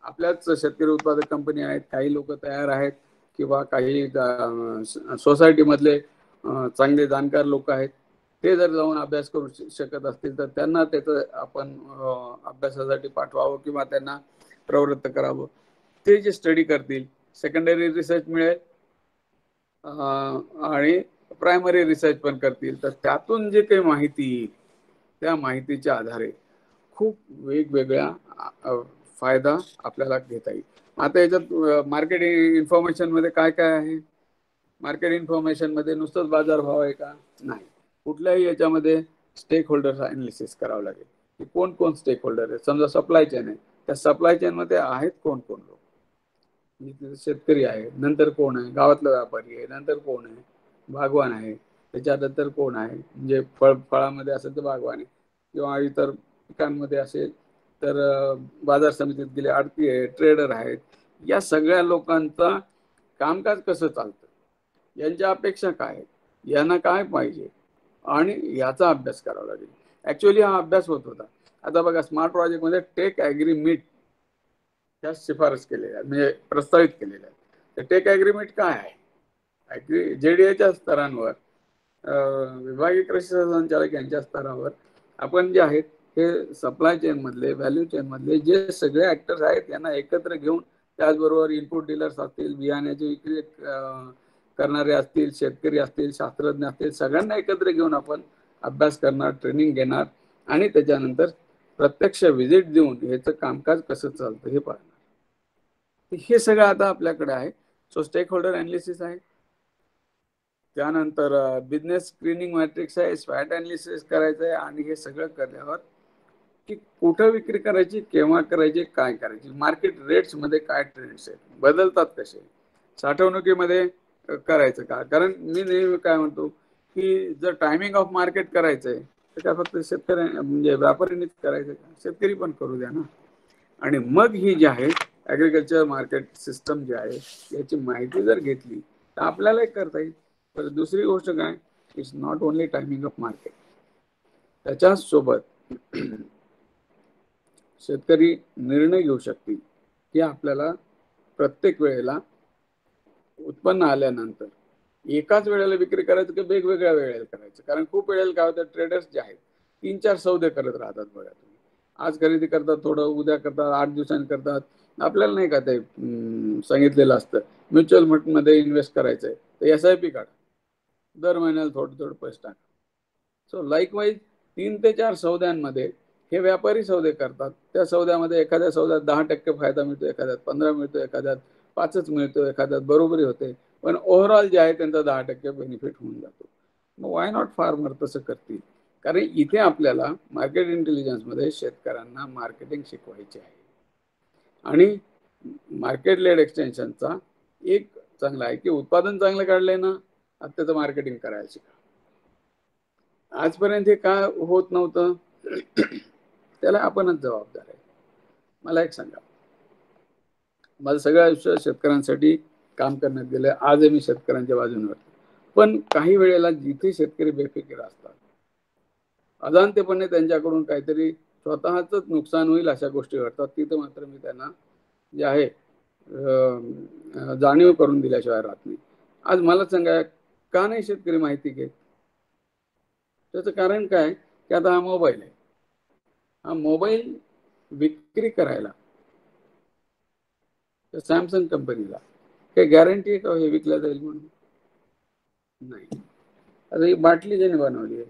आपल्याच शेतकरी उत्पादक कंपनी आहेत, काही लोक तयार आहेत, किंवा काही सोसायटी मधले चांगले जाणकार लोक आहेत, ते जर जाऊन अभ्यास करू शकत असतील तर त्यांना त्याचं आपण अभ्यासासाठी पाठवावं किंवा त्यांना प्रवृत्त करावं. ते जे स्टडी करतील, सेकंडरी रिसर्च मिळेल आणि प्रायमरी रिसर्च पण करतील, तर त्यातून जे काही माहिती येईल त्या माहितीच्या आधारे खूप वेगवेगळ्या फायदा आपल्याला घेता येईल. आता याच्यात मार्केट इन्फॉर्मेशन मध्ये काय काय आहे? मार्केट इन्फॉर्मेशन मध्ये नुसतंच बाजारभाव आहे का? नाही. कुठल्याही याच्यामध्ये स्टेक होल्डर अनालिसिस करावं लागेल की कोण कोण स्टेक होल्डर आहे. समजा सप्लाय चेन आहे, त्या सप्लाय चेन मध्ये आहेत कोण कोण लोक. शेतकरी आहे, नंतर कोण आहे, गावातला व्यापारी आहे, नंतर कोण आहे, बागवान आहे, त्याच्यानंतर कोण आहे, म्हणजे फळामध्ये असेल तर बागवान आहे, किंवा इतर पिकांमध्ये असेल तर बाजार समितीत गेले आडती आहे, ट्रेडर आहेत. या सगळ्या लोकांचा कामकाज कसं चालतं, यांच्या अपेक्षा काय आहेत, यांना काय पाहिजे, आणि याचा अभ्यास करावा लागेल. ऍक्च्युअली हा अभ्यास होत होता. आता बघा, स्मार्ट प्रोजेक्ट मध्ये टेक ऍग्रीमीट त्या शिफारस केलेल्या, म्हणजे प्रस्तावित केलेल्या आहेत. तर टेक ऍग्रीमेंट काय आहे? जेडीएच्या स्तरांवर, विभागीय कृषी संचालक यांच्या स्तरावर आपण जे आहेत हे सप्लाय चेन मधले, व्हॅल्यू चेन मधले जे सगळे ऍक्टर्स आहेत यांना एकत्र घेऊन, त्याचबरोबर इनपुट डीलर्स असतील, बियाण्याची विक्री करणारे असतील, शेतकरी असतील, शास्त्रज्ञ असतील, सगळ्यांना एकत्र घेऊन आपण अभ्यास करणार, ट्रेनिंग घेणार आणि त्याच्यानंतर प्रत्यक्ष व्हिजिट देऊन ह्याचं कामकाज कसं चालतं हे पाहणार. हे सगळं आता आपल्याकडे आहे. सो स्टेक होल्डर अनालिसिस आहे, त्यानंतर बिझनेस स्क्रीनिंग मॅट्रिक्स आहे, स्वॅट अनालिसिस करायचं आहे आणि हे सगळं केल्यावर की कुठं विक्री करायची, केव्हा करायची, काय करायची, मार्केट रेट्स मध्ये काय ट्रेंड्स आहेत, बदलतात कसे, साठवणुकीमध्ये करायचं का. कारण मी नेहमी काय म्हणतो की जर टायमिंग ऑफ मार्केट करायचं आहे तर काय फक्त शेतकऱ्या म्हणजे व्यापाऱ्यांनीच करायचं का, शेतकरी पण करू द्या ना. आणि मग ही जी आहे ॲग्रिकल्चर मार्केट सिस्टम जी आहे याची माहिती जर घेतली तर आपल्यालाही करता येईल. तर दुसरी गोष्ट काय, it's not only timing of market, त्याच्यासोबत शेतकरी निर्णय घेऊ शकतील की आपल्याला प्रत्येक वेळेला उत्पन्न आल्यानंतर एकाच वेळेला विक्री करायचं की वेगवेगळ्या वेळेला करायचं. कारण खूप वेळेला काय होतं, ट्रेडर्स जे आहेत 3-4 सौदे करत राहतात. बघा तुम्ही, आज खरेदी करतात, थोडं उद्या करतात, 8 दिवसांनी करतात. आपल्याला नाही का ते सांगितलेलं असतं म्युच्युअल फंडमध्ये इन्व्हेस्ट करायचं आहे तर SIP काढा, दर महिन्याला थोडं थोडं पैसे टाका. सो लाईकवाईज 3 ते 4 सौद्यांमध्ये हे व्यापारी सौदे करतात. त्या सौद्यामध्ये एखाद्या सौद्यात 10% फायदा मिळतो, एखाद्यात 15 मिळतो, एखाद्यात 5च मिळतो, एखाद्यात बरोबरी होते, पण ओव्हरऑल जे आहे त्यांचा 10% बेनिफिट होऊन जातो. मग वाय नॉट फार्मर तसं करतील. कारण इथे आपल्याला मार्केट इंटेलिजन्समध्ये शेतकऱ्यांना मार्केटिंग शिकवायचे आहे. आणि मार्केट लेड एक्सटेन्शनचा एक चांगला आहे की उत्पादन चांगलं काढलंय ना, आता त्याचं मार्केटिंग करायला शिका. आजपर्यंत हे का होत नव्हतं त्याला आपणच जबाबदार आहे. मला एक सांगा, माझं सगळं आयुष्य शेतकऱ्यांसाठी काम करण्यात गेलं, आजही मी शेतकऱ्यांच्या बाजूने. पण काही वेळेला जिथे शेतकरी बेफिकीर असतात, अजाणतेपणे त्यांच्याकडून काहीतरी स्वतःच नुकसान होईल अशा गोष्टी घडतात, तिथं मात्र मी त्यांना जे आहे जाणीव करून दिल्याशिवाय राहत नाही. आज मला सांगा, का नाही शेतकरी माहिती घेत? त्याचं कारण काय की आता हा मोबाईल आहे, हा मोबाईल विक्री करायला सॅमसंग कंपनीला काही गॅरंटी आहे का हे विकला जाईल म्हणून? नाही. आता ही बाटली ज्याने बनवली आहे,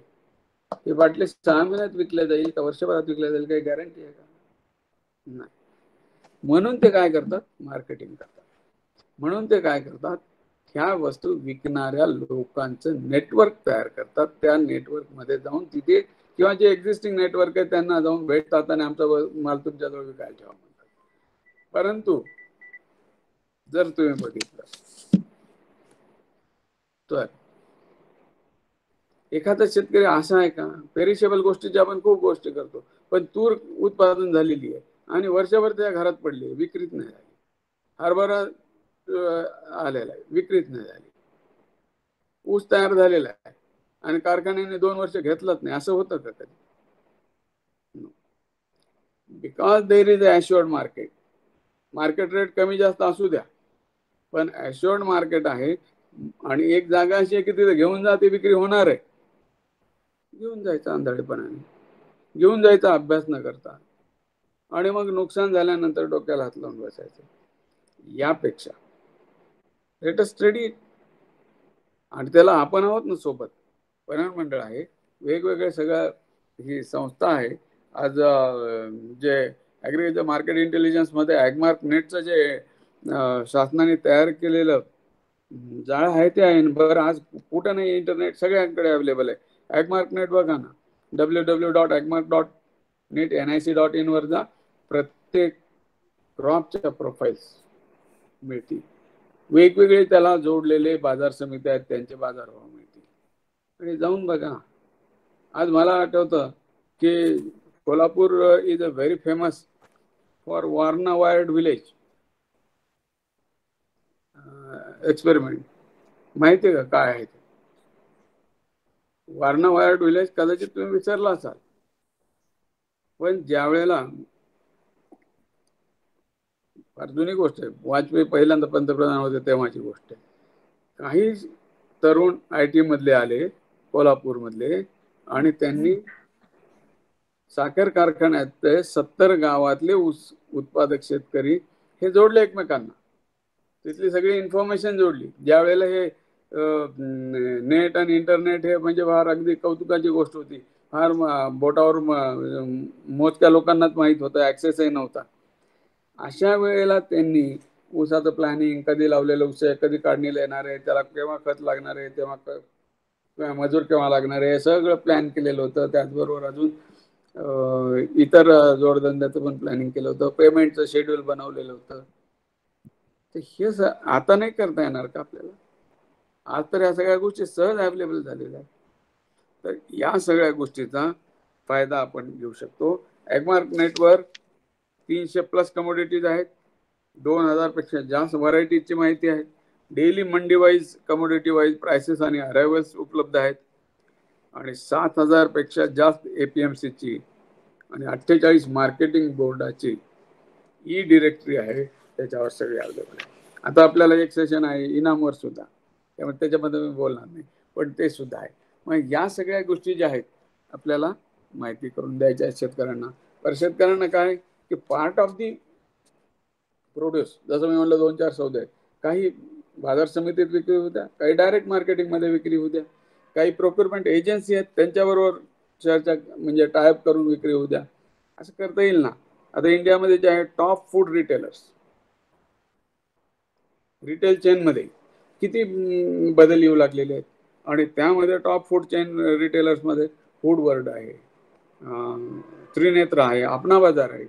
ही बाटली 6 महिन्यात विकल्या जाईल का वर्षभरात विकल्या जाईल, काही गॅरंटी आहे का? नाही. म्हणून ते काय करतात, मार्केटिंग करतात. म्हणून ते काय करतात, ह्या वस्तू विकणाऱ्या लोकांचं नेटवर्क तयार करतात. त्या नेटवर्क मध्ये जाऊन तिथे किंवा जे एक्झिस्टिंग नेटवर्क आहे त्यांना जाऊन भेटतात आणि आमचा माल तुमच्याजवळ विकायला ठेवा म्हणतात. परंतु जर तुम्ही बघितलं तर एखादा शेतकरी असा आहे का, पेरिशेबल गोष्टीची आपण खूप गोष्टी करतो, पण तूर उत्पादन झालेली आहे आणि वर्षभर त्या घरात पडली, विक्रीत नाही झाली. हरभरा आलेला आहे, विक्रीत नाही झाली. ऊस तयार झालेला आहे आणि कारखान्याने 2 वर्ष घेतलंच नाही, असं होतं का कधी? Because there is a assured market. Market rate कमी जास्त असू द्या, पण ॲश्युअर्ड मार्केट आहे आणि एक जागा अशी आहे की तिथे घेऊन जा, ती विक्री होणार आहे. घेऊन जायचं आंधळेपणाने, घेऊन जायचा अभ्यास न करता आणि मग नुकसान झाल्यानंतर डोक्याला हात लावून बसायचं. यापेक्षा लेट अस स्टडी. आणि त्याला आपण आहोत ना सोबत, परिणाम मंडळ आहे, वेगवेगळे सगळं ही संस्था आहे. आज जे ॲग्रिकल्चर मार्केट इंटेलिजन्स मध्ये ॲग्मार्क नेटचं जे शासनाने तयार केलेलं जाळं आहे ते आहे. बरं, आज कुठं नाही, इंटरनेट सगळ्यांकडे अवेलेबल आहे. ॲग्मार्क नेट बघा ना, www.agmark.net nic.in वर जा, प्रत्येक क्रॉपच्या प्रोफाईल्स मिळतील. वेगवेगळे त्याला जोडलेले बाजार समिती आहेत, त्यांचे बाजारभाव मिळतील. आणि जाऊन बघा. आज मला आठवतं की Kolhapur is a very famous for Warna wired village experiment. माहिती आहे का काय आहे ते? वारणा वायर्ड विलेज कदाचित तुम्ही विचारला असाल, पण ज्या वेळेला, फार जुनी गोष्ट आहे, वाजपेयी पहिल्यांदा पंतप्रधान होते तेव्हाची गोष्ट आहे. काही तरुण IT मधले आले कोल्हापूर मधले आणि त्यांनी साखर कारखान्यात 70 गावातले ऊस उत्पादक शेतकरी हे जोडले एकमेकांना. तिथली सगळी इन्फॉर्मेशन जोडली. ज्या वेळेला हे नेट आणि इंटरनेट हे म्हणजे फार अगदी कौतुकाची गोष्ट होती. फार बोटावर मोजक्या लोकांनाच माहीत होतं, ॲक्सेसही नव्हता. अशा वेळेला त्यांनी ऊसाचं प्लॅनिंग, कधी लावलेलं ऊस आहे, कधी काढणीला येणार आहे, त्याला केव्हा खत लागणार आहे, तेव्हा मजूर केव्हा लागणार आहे, सगळं प्लॅन केलेलं होतं. त्याचबरोबर अजून इतर जोडधंद्याचं पण प्लॅनिंग केलं होतं, पेमेंटचं शेड्यूल बनवलेलं होतं. तर हे आता नाही करता येणार का आपल्याला? आज तर या सगळ्या गोष्टी सहज अवेलेबल झालेल्या आहेत. तर या सगळ्या गोष्टीचा फायदा आपण घेऊ शकतो. ॲग्मार्क नेटवर 300+ कमोडिटीज आहेत, 2000 पेक्षा जास्त व्हरायटीची माहिती आहे, डेली मंडी वाईज कमोडिटी वाईज प्राइसेस आणि अरायव्हल्स उपलब्ध आहेत, आणि 7000 पेक्षा जास्त APMCची आणि 48 मार्केटिंग बोर्डाची ई डिरेक्टरी आहे, त्याच्यावर सगळे अवेलेबल आहे. आता आपल्याला एक सेशन आहे इनामवर सुद्धा, त्यामुळे त्याच्यामध्ये मी बोलणार नाही, पण ते सुद्धा आहे. मग या सगळ्या गोष्टी ज्या आहेत आपल्याला माहिती करून द्यायच्या आहेत शेतकऱ्यांना. पर शेतकऱ्यांना काय की पार्ट ऑफ दी प्रोड्यूस, जसं मी म्हणलं 2-4 सौदे आहेत, काही बाजार समितीत विक्री होऊ द्या, काही डायरेक्ट मार्केटिंगमध्ये विक्री होऊ द्या, काही प्रोक्युरमेंट एजन्सी आहेत त्यांच्याबरोबर चर्चा म्हणजे टायअप करून विक्री होऊ द्या, असं करता येईल ना. आता इंडियामध्ये जे आहे टॉप फूड रिटेलर्स, रिटेल चेनमध्ये किती बदल येऊ लागलेले आहेत, आणि त्यामध्ये टॉप फूड चेन रिटेलर्समध्ये फूड वर्ल्ड आहे, त्रिनेत्र आहे, अपना बाजार आहे.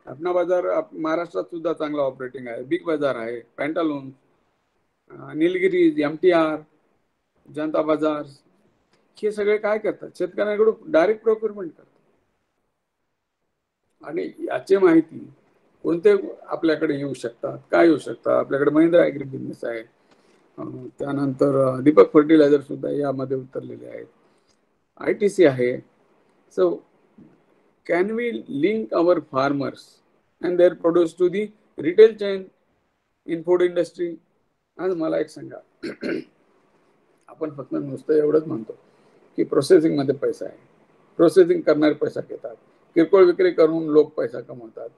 अपना बाजार महाराष्ट्रात सुद्धा चांगला ऑपरेटिंग आहे, बिग बाजार आहे, पॅन्टालून, निलगिरी, MTR, जनता बाजार, हे सगळे काय करतात? शेतकऱ्यांकडून डायरेक्ट प्रोक्युरमेंट करतात. आणि याची माहिती कोणते आपल्याकडे येऊ शकतात, काय येऊ शकतात? आपल्याकडे महिंद्रा ॲग्री बिझनेस आहे, त्यानंतर दीपक फर्टिलायझर सुद्धा यामध्ये उतरलेले आहेत, ITC आहे. So can we link our farmers and their produce to the retail chain in food industry? आज मला एक सांगा, आपण फक्त नुसतं एवढंच म्हणतो की प्रोसेसिंगमध्ये पैसा आहे, प्रोसेसिंग करणारे पैसा घेतात, किरकोळ विक्री करून लोक पैसा कमवतात.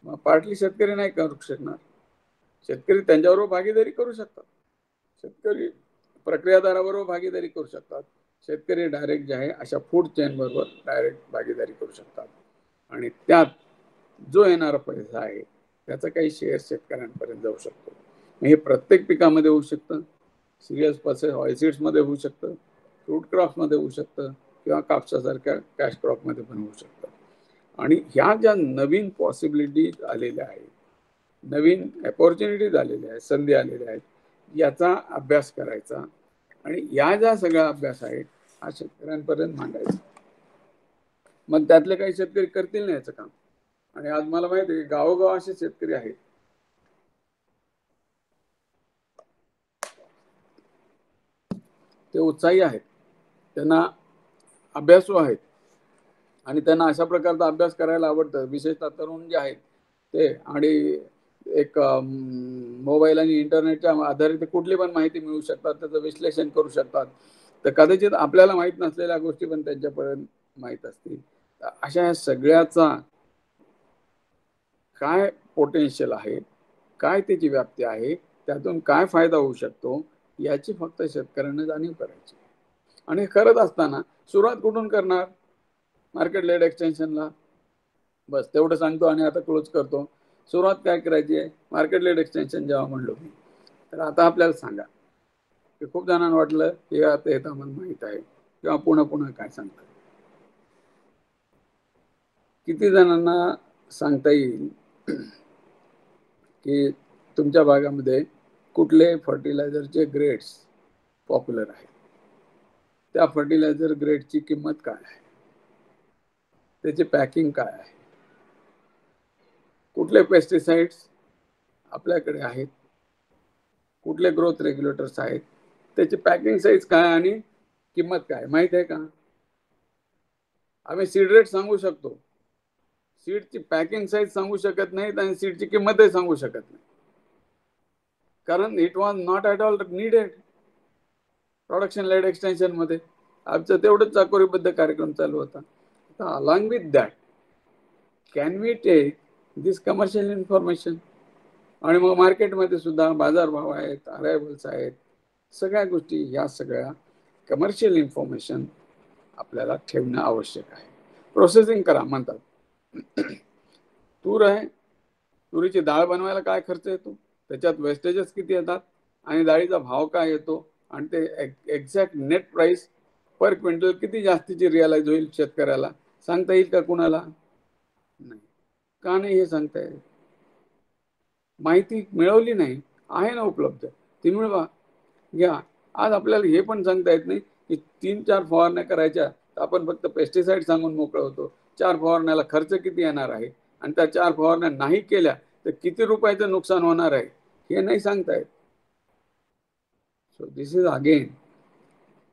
मग पार्टली शेतकरी नाही करू शकणार. शेतकरी त्यांच्याबरोबर भागीदारी करू शकतात, शेतकरी प्रक्रियादाराबरोबर भागीदारी करू शकतात, शेतकरी डायरेक्ट जे आहे अशा फूड चेन बरोबर डायरेक्ट भागीदारी करू शकतात, आणि त्यात जो येणारा पैसा आहे त्याचा काही शेअर शेतकऱ्यांपर्यंत जाऊ शकतो. हे प्रत्येक पिकामध्ये होऊ शकतं, सिरियस पल्सेस ऑइलसीड्समध्ये होऊ शकतं, फ्रूट क्रॉप्समध्ये होऊ शकतं, किंवा कापसासारख्या कॅश क्रॉपमध्ये पण होऊ शकतं. आणि ह्या ज्या नवीन पॉसिबिलिटीज आलेल्या आहेत, नवीन अपॉर्च्युनिटीज आलेल्या आहेत, संधी आलेल्या आहेत, याचा अभ्यास करायचा, आणि या ज्या सगळा अभ्यास आहे हा शेतकऱ्यांपर्यंत मांडायचा. मग त्यातले काही शेतकरी करतील ना याचं काम. आणि आज मला माहिती आहे गावोगाव असे शेतकरी आहेत ते उत्साही आहेत, त्यांना अभ्यासू आहेत, आणि त्यांना अशा प्रकारचा अभ्यास करायला आवडतं, विशेषतः तरुण जे आहेत ते. आणि एक मोबाईल आणि इंटरनेटच्या आधारित कुठली पण माहिती मिळू शकतात, त्याचं विश्लेषण करू शकतात. तर कदाचित आपल्याला माहीत नसलेल्या गोष्टी पण त्यांच्यापर्यंत माहीत असतील. अशा ह्या सगळ्याचा काय पोटेन्शियल आहे, काय त्याची व्याप्ती आहे, त्यातून काय फायदा होऊ शकतो, याची फक्त शेतकऱ्यांना जाणीव करायची. आणि करत असताना सुरुवात कुठून करणार? Market laid एक्सटेन्शनला. बस तेवढं सांगतो आणि आता क्लोज करतो. सुरुवात काय करायची आहे? मार्केट लेड एक्सटेन्शन जेव्हा म्हणलो मी, तर आता आपल्याला सांगा की खूप जणांना वाटलं की आता हे तर आम्हाला माहीत आहे, किंवा पुन्हा पुन्हा काय सांगतात. किती जणांना सांगता येईल की तुमच्या भागामध्ये कुठले फर्टिलायझरचे ग्रेड्स पॉप्युलर आहेत, त्या फर्टिलायझर ग्रेडची किंमत काय आहे, त्याची पॅकिंग काय आहे, कुठले पेस्टिसाइड्स आपल्याकडे आहेत, कुठले ग्रोथ रेग्युलेटर्स आहेत, त्याची पॅकिंग साईज काय आणि किंमत काय माहित आहे का? आम्ही सीड रेट सांगू शकतो, सीडची पॅकिंग साईज सांगू शकत नाहीत, आणि सीडची किंमतही सांगू शकत नाही, कारण it was not at all needed production led extension मध्ये. आमचं तेवढंच चाकोरीबद्ध कार्यक्रम चालू होता. आता along with that can we take this commercial information, आणि मग मार्केटमध्ये सुद्धा बाजारभाव आहेत, अरायव्हल्स आहेत, सगळ्या गोष्टी, या सगळ्या कमर्शियल इन्फॉर्मेशन आपल्याला ठेवणं आवश्यक आहे. प्रोसेसिंग करा म्हणतात. तूर आहे, तुरीची डाळ बनवायला काय खर्च येतो, त्याच्यात वेस्टेजेस किती येतात, आणि डाळीचा भाव काय येतो, आणि ते एक्झॅक्ट नेट प्राइस पर क्विंटल किती जास्तीची रिअलाइज होईल शेतकऱ्याला सांगता येईल का कुणाला? नाही. का नाही हे सांगता येईल? माहिती मिळवली नाही, आहे ना उपलब्ध, ती मिळवा, घ्या. आज आपल्याला हे पण सांगता येत नाही की 3-4 फवारण्या करायच्या, आपण फक्त पेस्टिसाइड सांगून मोकळं होतो. 4 फवारण्याला खर्च किती येणार आहे, आणि त्या 4 फवारण्या नाही केल्या तर किती रुपयाचं नुकसान होणार आहे, हे नाही सांगता येत. So this is again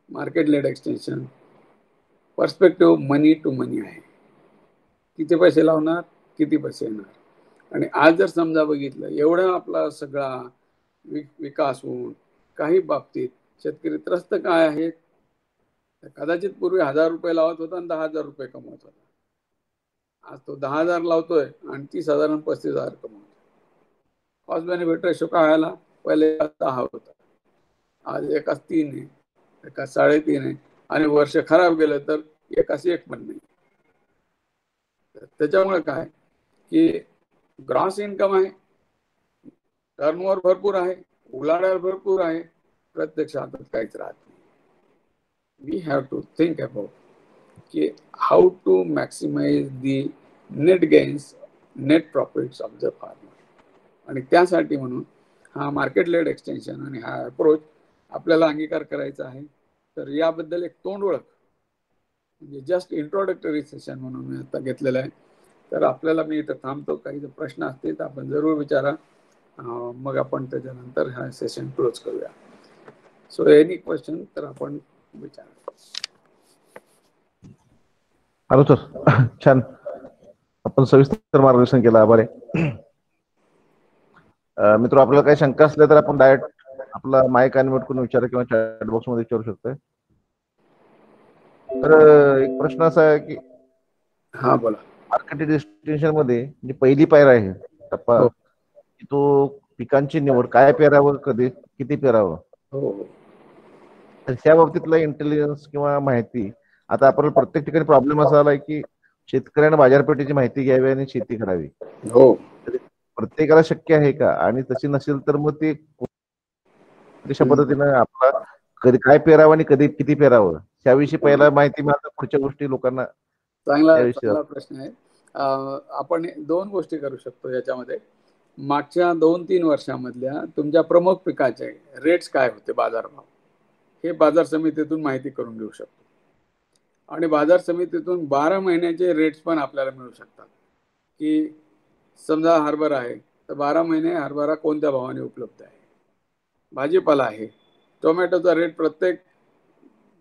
market led extension. Perspective money to money आहे. किती पैसे लावणार, किती पैसे येणार. आणि आज जर समजा बघितलं, एवढा आपला सगळा विकास होऊन काही बाबतीत शेतकरी त्रस्त काय आहेत, कदाचित पूर्वी 1000 रुपये लावत होता आणि 10,000 रुपये कमवत होता. आज तो 10,000 लावतोय आणि 30,000 आणि 35,000 कमवतोय. कॉस्ट बेनिफिट रेशो काय आला? पहिले 10 होता, आज 1:3 आहे, 1:3.5 आहे, आणि वर्ष खराब गेलं तर 1:1 पण नाही. त्याच्यामुळे काय की ग्रॉस इन्कम आहे, टर्नओव्हर भरपूर आहे, उलाढाल भरपूर आहे, प्रत्यक्षात काहीच राहत नाही. We have to think about की how to maximize the net gains, net profits of the farmer. आणि त्यासाठी म्हणून हा मार्केट लेड एक्सटेन्शन आणि हा अप्रोच आपल्याला अंगीकार करायचा आहे. तर याबद्दल एक तोंड ओळख म्हणजे जस्ट इंट्रोडक्टरी सेशन म्हणून मी आता घेतलेलं आहे. तर आपल्याला मी इथं थांबतो. काही जर प्रश्न असतील तर आपण जरूर विचारा, मग आपण त्याच्यानंतर हा सेशन क्लोज करूया. सो एनी क्वेश्चन तर आपण विचारा. हॅलो सर, छान, आपण सविस्तर मार्गदर्शन केलं, आभार आहे. मित्र, आपल्याला काही शंका असल्या तर आपण डायरेक्ट आपला माईक अनम्यूट करून विचारा किंवा चॅट बॉक्स मध्ये विचारू शकतोय. तर एक प्रश्न असा आहे की हा बोला. मार्केट एक्सटेन्शन मध्ये जी पहिली पायरी आहे टप्पा, हो तो पिकांची निवड, काय पेरावं, कधी किती पेरावं, हो तर त्या बाबतीतला इंटेलिजन्स किंवा माहिती. आता आपण प्रत्येक ठिकाणी प्रॉब्लेम असा आलाय की शेतकऱ्यांना बाजारपेठेची माहिती घ्यावी आणि शेती करावी. हो तर प्रत्येकाला शक्य आहे का? आणि तशी नसेल तर मग ते कशा पद्धतीनं आपला कधी काय पेरावं आणि कधी किती पेरावं, त्याविषयी पहिला माहिती मिळालं, पुढच्या गोष्टी लोकांना त्याविषयी. चांगला प्रश्न आहे. आपण 2 गोष्टी करू शकतो याच्यामध्ये. मागच्या 2-3 वर्षामधल्या तुमच्या प्रमुख पिकाचे रेट्स काय होते, बाजारभाव, हे बाजार समितीतून माहिती करून घेऊ शकतो. आणि बाजार समितीतून 12 महिन्याचे रेट्स पण आपल्याला मिळू शकतात. की समजा हरभरा आहे तर 12 महिने हरभरा कोणत्या भावाने उपलब्ध आहे. भाजीपाला आहे, टोमॅटोचा रेट प्रत्येक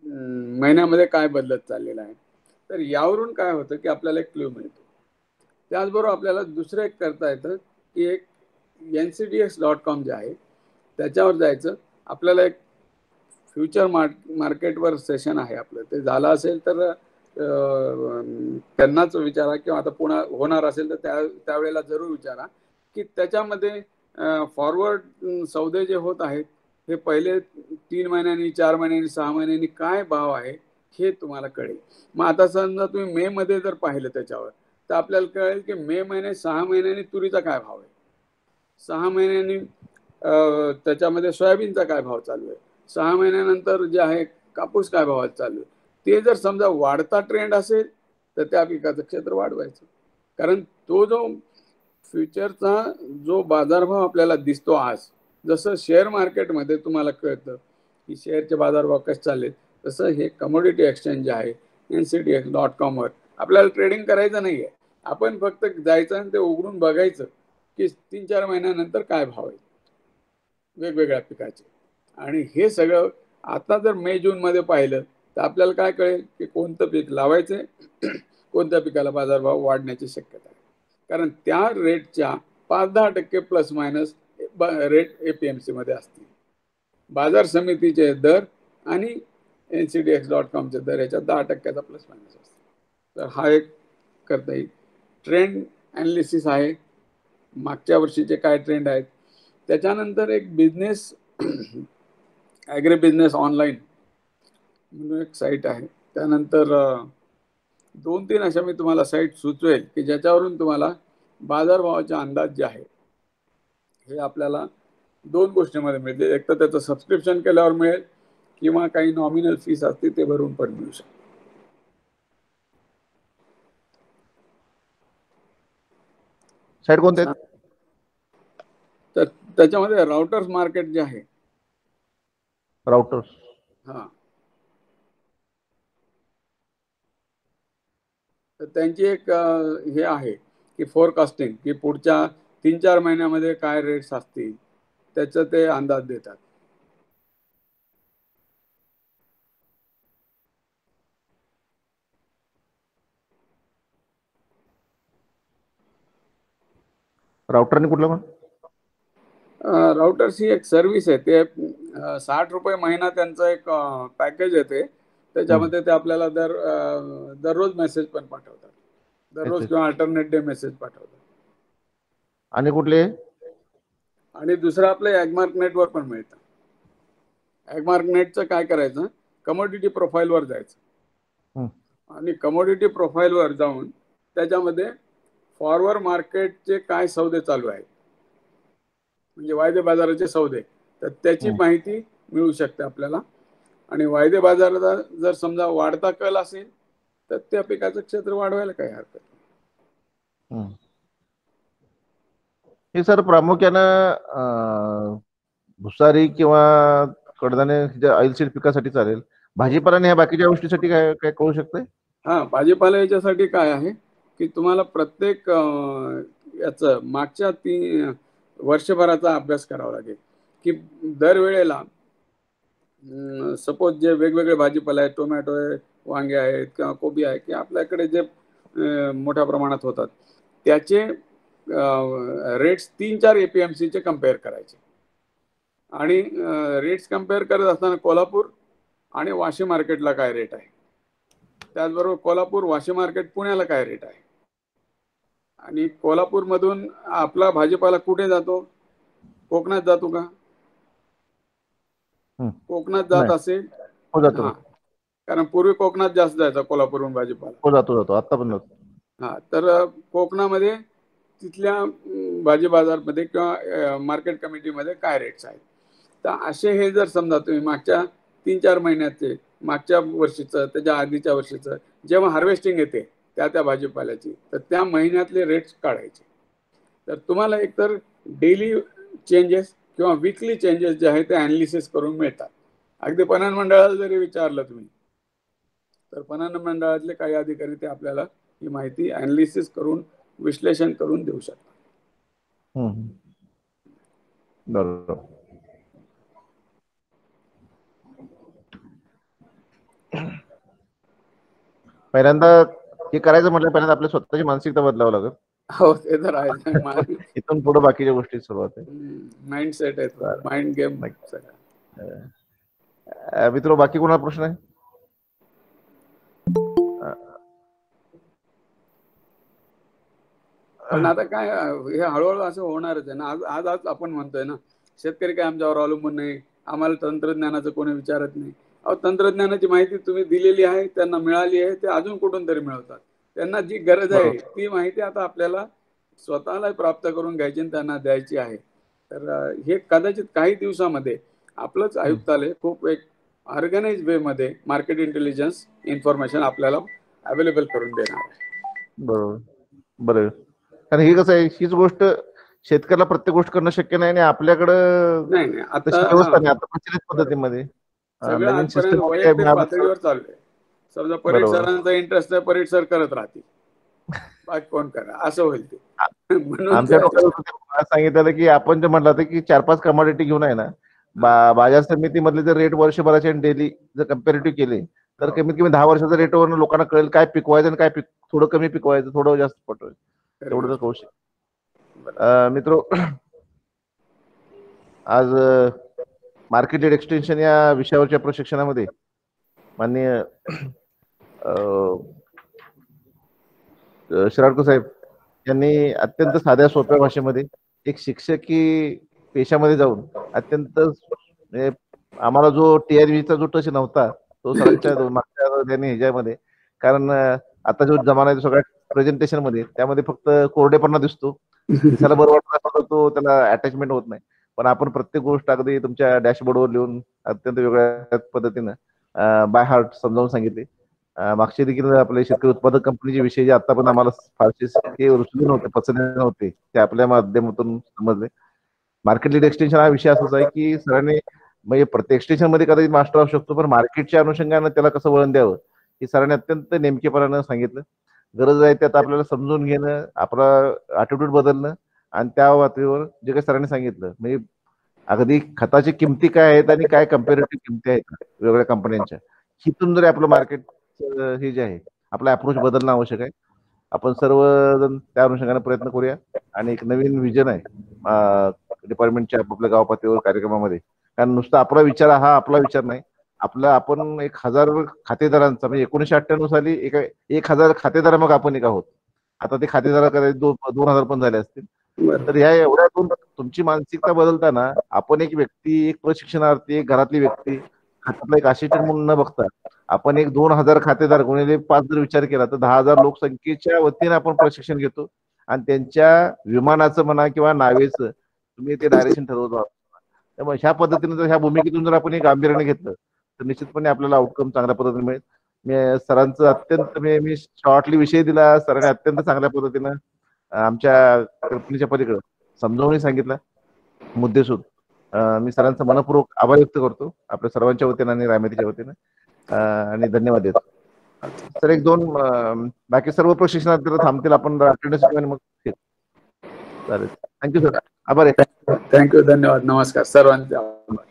महिन्यामध्ये काय बदलत चाललेला आहे. तर यावरून काय होतं की आपल्याला एक क्ल्यू मिळतो. त्याचबरोबर आपल्याला दुसरं एक करता येतं की एक ncdx.com जे आहे त्याच्यावर जायचं. आपल्याला एक फ्युचर मार्केटवर सेशन आहे आपलं, ते झालं असेल तर त्यांनाच विचारा, किंवा आता पुन्हा होणार असेल तर त्यावेळेला जरूर विचारा की त्याच्यामध्ये फॉरवर्ड सौदे जे होत आहेत हे पहिले 3 महिन्यांनी, 4 महिन्यांनी, 6 महिन्यांनी काय भाव आहे हे तुम्हाला कळेल. मग आता समजा तुम्ही मे मध्ये जर पाहिलं त्याच्यावर, तर आपल्याला कळेल की मे महिने 6 महिन्यांनी तुरीचा काय भाव आहे, 6 महिन्यांनी त्याच्यामध्ये सोयाबीनचा काय भाव चालू आहे, 6 महिन्यानंतर जे आहे कापूस काय भावात चालू आहे. ते जर समजा वाढता ट्रेंड असेल तर त्या पिकाचं क्षेत्र वाढवायचं. कारण तो जो फ्युचरचा जो बाजारभाव आपल्याला दिसतो आज, जसं शेअर मार्केटमध्ये तुम्हाला कळतं की शेअरचे बाजारभाव कसे चालले, तसं हे कमोडिटी एक्सचेंज जे आहे ncdx.com वर आपल्याला ट्रेडिंग करायचं नाही आहे. आपण फक्त जायचं आणि ते उघडून बघायचं की 3-4 महिन्यानंतर काय भाव आहे वेगवेगळ्या पिकाचे. आणि हे सगळं आता जर मे जून मध्ये पाहिलं तर आपल्याला काय कळेल की कोणतं पीक लावायचंय, कोणत्या पिकाला बाजारभाव वाढण्याची शक्यता आहे. कारण त्या रेटच्या 5-10% प्लस मायनस रेट एपीएमसी मध्ये असतील. बाजार समितीचे दर आणि ncdx.com चे दर याच्यात 10% प्लस मायनस असतो. तर हा एक करता येईल. ट्रेंड ॲनालिसिस आहे, मागच्या वर्षीचे काय ट्रेंड आहेत. त्याच्यानंतर एक बिझनेस ॲग्री बिझनेस ऑनलाईन म्हणून एक साईट आहे. त्यानंतर 2-3 अशा मी तुम्हाला साईट सुचवेल की ज्याच्यावरून तुम्हाला बाजारभावाचा अंदाज जे आहे हे आपल्याला 2 गोष्टींमध्ये मिळते. एक तर त्याचं सबस्क्रिप्शन केल्यावर मिळेल किंवा काही नॉमिनल फीस असते ते भरून पण मिळू शकते. साईट कोणत्या आहेत? तर त्याच्यामध्ये राउटर्स मार्केट जे आहे, राउटर्स. हा, तर त्यांची एक हे आहे की फोरकास्टिंग, की पुढच्या 3-4 महिन्यामध्ये काय रेट्स असतील त्याचं ते अंदाज देतात. राउटरने कुठलं पण? राउटर्स ही एक सर्व्हिस आहे. ते 60 रुपये महिना त्यांचं एक पॅकेज येते. त्याच्यामध्ये ते आपल्याला दररोज मेसेज पण पाठवतात. दररोज किंवा अल्टरनेट डे मेसेज पाठवतात. आणि कुठले? आणि दुसरं आपलं ॲगमार्क नेटवर पण मिळतं. ॲगमार्क नेटचं काय करायचं, कमोडिटी प्रोफाईलवर जायचं आणि कमोडिटी प्रोफाईलवर जाऊन त्याच्यामध्ये फॉरवर्ड मार्केटचे काय सौदे चालू आहेत, म्हणजे वायदे बाजाराचे सौदे, तर त्याची माहिती मिळू शकते आपल्याला. आणि वायदे बाजाराचा जर समजा वाढता कल असेल तर त्या पिकाचं क्षेत्र वाढवायला काही हरकत नाही. हे सर प्रामुख्यानं भुसारी किंवा कडधान्य ऑइलसीड पिकासाठी चालेल. भाजीपाला ह्या बाकीच्या गोष्टीसाठी काय काय कळू शकतंय? हा, भाजीपाला याच्यासाठी काय आहे की तुम्हाला प्रत्येक याचं मागच्या 3 वर्षभराचा अभ्यास करावा लागेल की दरवेळेला सपोज जे वेगवेगळे भाजीपाला आहेत, टोमॅटो आहे, वांगे आहेत किंवा कोबी आहे, की आपल्याकडे जे मोठ्या प्रमाणात होतात त्याचे रेट्स 3-4 APMCचे कम्पेअर करायचे. आणि रेट्स कम्पेअर करत असताना कोल्हापूर आणि वाशी मार्केटला काय रेट आहे, त्याचबरोबर कोल्हापूर वाशी मार्केट पुण्याला काय रेट आहे, आणि कोल्हापूरमधून आपला भाजीपाला कुठे जातो, कोकणात जातो का? कोकणात जात असेल, हा, कारण पूर्वी कोकणात जास्त जायचा कोल्हापूरहून भाजीपाला. जातो आता पण जातो. हा, तर कोकणामध्ये तिथल्या भाजी बाजारमध्ये किंवा मार्केट कमिटीमध्ये काय रेट्स आहेत, तर असे हे जर समजा तुम्ही मागच्या 3-4 महिन्याचे, मागच्या वर्षीचं, त्याच्या आधीच्या वर्षीचं, जेव्हा हार्वेस्टिंग येते त्या भाजीपाल्याची, तर त्या महिन्यातले रेट्स काढायचे. तर तुम्हाला एकतर डेली चेंजेस किंवा वीकली चेंजेस जे आहेत ते ॲनालिसिस करून मिळतात. अगदी पणन मंडळाला जरी विचारलं तुम्ही तर पणन मंडळातले काही अधिकारी ते आपल्याला ही माहिती ॲनालिसिस करून विश्लेषण करून देऊ शकतात. बरोबर. पहिल्यांदा हे करायचं म्हटलं पहिल्यांदा आपल्या स्वतःची मानसिकता बदलावं लागेल. हो, ते तर आहे. इथून पुढे बाकीच्या गोष्टी सुरुवात आहे. माइंडसेट आहे, माइंड गेम. मित्र, बाकी कोणाला प्रश्न आहे? पण आता काय, हे हळूहळू असं होणारच आहे ना. आज आपण म्हणतोय ना, शेतकरी काय आमच्यावर अवलंबून नाही, आम्हाला तंत्रज्ञानाचं कोणी विचारत नाही. अहो, तंत्रज्ञानाची माहिती तुम्ही दिलेली आहे, त्यांना मिळाली आहे, ते अजून कुठून तरी मिळवतात. त्यांना जी गरज आहे ती माहिती आता आपल्याला स्वतःला प्राप्त करून घ्यायची आणि त्यांना द्यायची आहे. तर हे कदाचित काही दिवसामध्ये आपलंच आयुक्तालय खूप एक ऑर्गनाइज वे मध्ये मार्केट इंटेलिजन्स इन्फॉर्मेशन आपल्याला अवेलेबल करून देणार आहे. बरोबर बरोबर. कारण ही कसं आहे, हीच गोष्ट शेतकऱ्याला प्रत्येक गोष्ट करणं शक्य नाही आणि आपल्याकडं नाही तशी व्यवस्था नाही आता प्रचलित पद्धतीमध्ये. सगळं आजपर्यंत वैयक्तिक पातळीवर चालू आहे. समजा परीट सरांचा इंटरेस्ट आहे, परीट सर करत राहतील, बाकी कोण करा, असं होईल ते. आमच्या डोक्यात सांगितलं की आपण जे म्हटलं होतं की 4-5 कमोडिटी घेऊन आहे ना, बाजार समितीमधले जर रेट वर्षभराचे डेली जर कम्पॅरेटिव्ह केले तर कमीत कमी 10 वर्षाच्या रेटवर लोकांना कळेल काय पिकवायचं आणि काय थोडं कमी पिकवायचं, थोडं जास्त पटवायचं, तेवढं तर कळू शकतं. मित्र, आज मार्केट एक्सटेन्शन या विषयावरच्या प्रशिक्षणामध्ये माननीय शिराडकर साहेब यांनी अत्यंत साध्या सोप्या भाषेमध्ये एक शिक्षकी पेशामध्ये जाऊन अत्यंत आम्हाला जो TRVचा जो टच नव्हता तो सरांच्या मागच्या त्यांनी ह्याच्यामध्ये, कारण आता जो जमाना आहे सगळ्या प्रेझेंटेशन मध्ये त्यामध्ये फक्त कोरडेपणा दिसतो, दिसायला बरं वाटत असलं तर तो त्याला अटॅचमेंट होत नाही. पण आपण प्रत्येक गोष्ट अगदी तुमच्या डॅशबोर्डवर लिहून अत्यंत वेगळ्या पद्धतीनं बाय हार्ट समजावून सांगितले. मागचे देखील आपले शेतकरी उत्पादक कंपनीचे विषय जे आता पण आम्हाला फारसे ते रुचले नव्हते, पसंत नव्हते, ते आपल्या माध्यमातून समजले. मार्केट लीड एक्सटेन्शन हा विषय असाच आहे की सरांनी म्हणजे प्रत्येक एक्सटेन्शन मध्ये कदाचित मास्टर असू शकतो, पण मार्केटच्या अनुषंगानं त्याला कसं वळण द्यावं हे सरांनी अत्यंत नेमकेपणानं सांगितलं. गरज आहे त्यात आपल्याला समजून घेणं, आपला ॲटिट्यूड बदलणं आणि त्या पातळीवर जे काही सरांनी सांगितलं म्हणजे अगदी खताची किमती काय आहेत आणि काय कम्पॅरेटिव्ह किमती आहेत वेगवेगळ्या कंपन्यांच्या, हिथून जरी आपलं मार्केट हे जे आहे आपला अप्रोच बदलणं आवश्यक आहे. आपण सर्वजण त्या अनुषंगाने प्रयत्न करूया आणि एक नवीन विजन आहे डिपार्टमेंटच्या आपल्या गाव पातळीवर कार्यक्रमामध्ये. कारण नुसता आपला विचार हा आपला विचार नाही, आपला आपण 1000 खातेदारांचा म्हणजे 1998 साली 1000 खातेदार मग आपण एक आहोत. आता ते खातेदार कदाचित 2000 पण झाले असतील. तर ह्या एवढ्यातून तुमची मानसिकता बदलताना आपण एक व्यक्ती, एक प्रशिक्षणार्थी, एक घरातली व्यक्ती, खात्यातला एक असिस्टंट म्हणून न बघता आपण एक 2000 खातेदार गुणिले 5 जर विचार केला तर 10,000 लोकसंख्येच्या वतीने आपण प्रशिक्षण घेतो आणि त्यांच्या विमानाचं म्हणा किंवा नावेचं तुम्ही ते डायरेक्शन ठरवत आहात. त्यामुळे ह्या पद्धतीने जर ह्या भूमिकेतून जर आपण एक गांभीर्याने घेतलं तर निश्चितपणे आपल्याला आउटकम चांगल्या पद्धतीने मिळेल. मी सरांचं अत्यंत मी शॉर्टली विषय दिला, सरांनी अत्यंत चांगल्या पद्धतीनं आमच्या कल्पनेच्या पलीकडे समजावून सांगितलं मुद्देसूद. मी सरांचा मनपूर्वक आभार व्यक्त करतो आपल्या सर्वांच्या वतीनं आणि रायमातीच्या वतीनं आणि धन्यवाद देतो. सर एक दोन बाकी सर्व प्रशिक्षणार्थी थांबतील, आपण अटेंडन्स मग चालेल. थँक्यू सर, आभार आहे. थँक्यू, धन्यवाद, नमस्कार सर्वांचे आभार.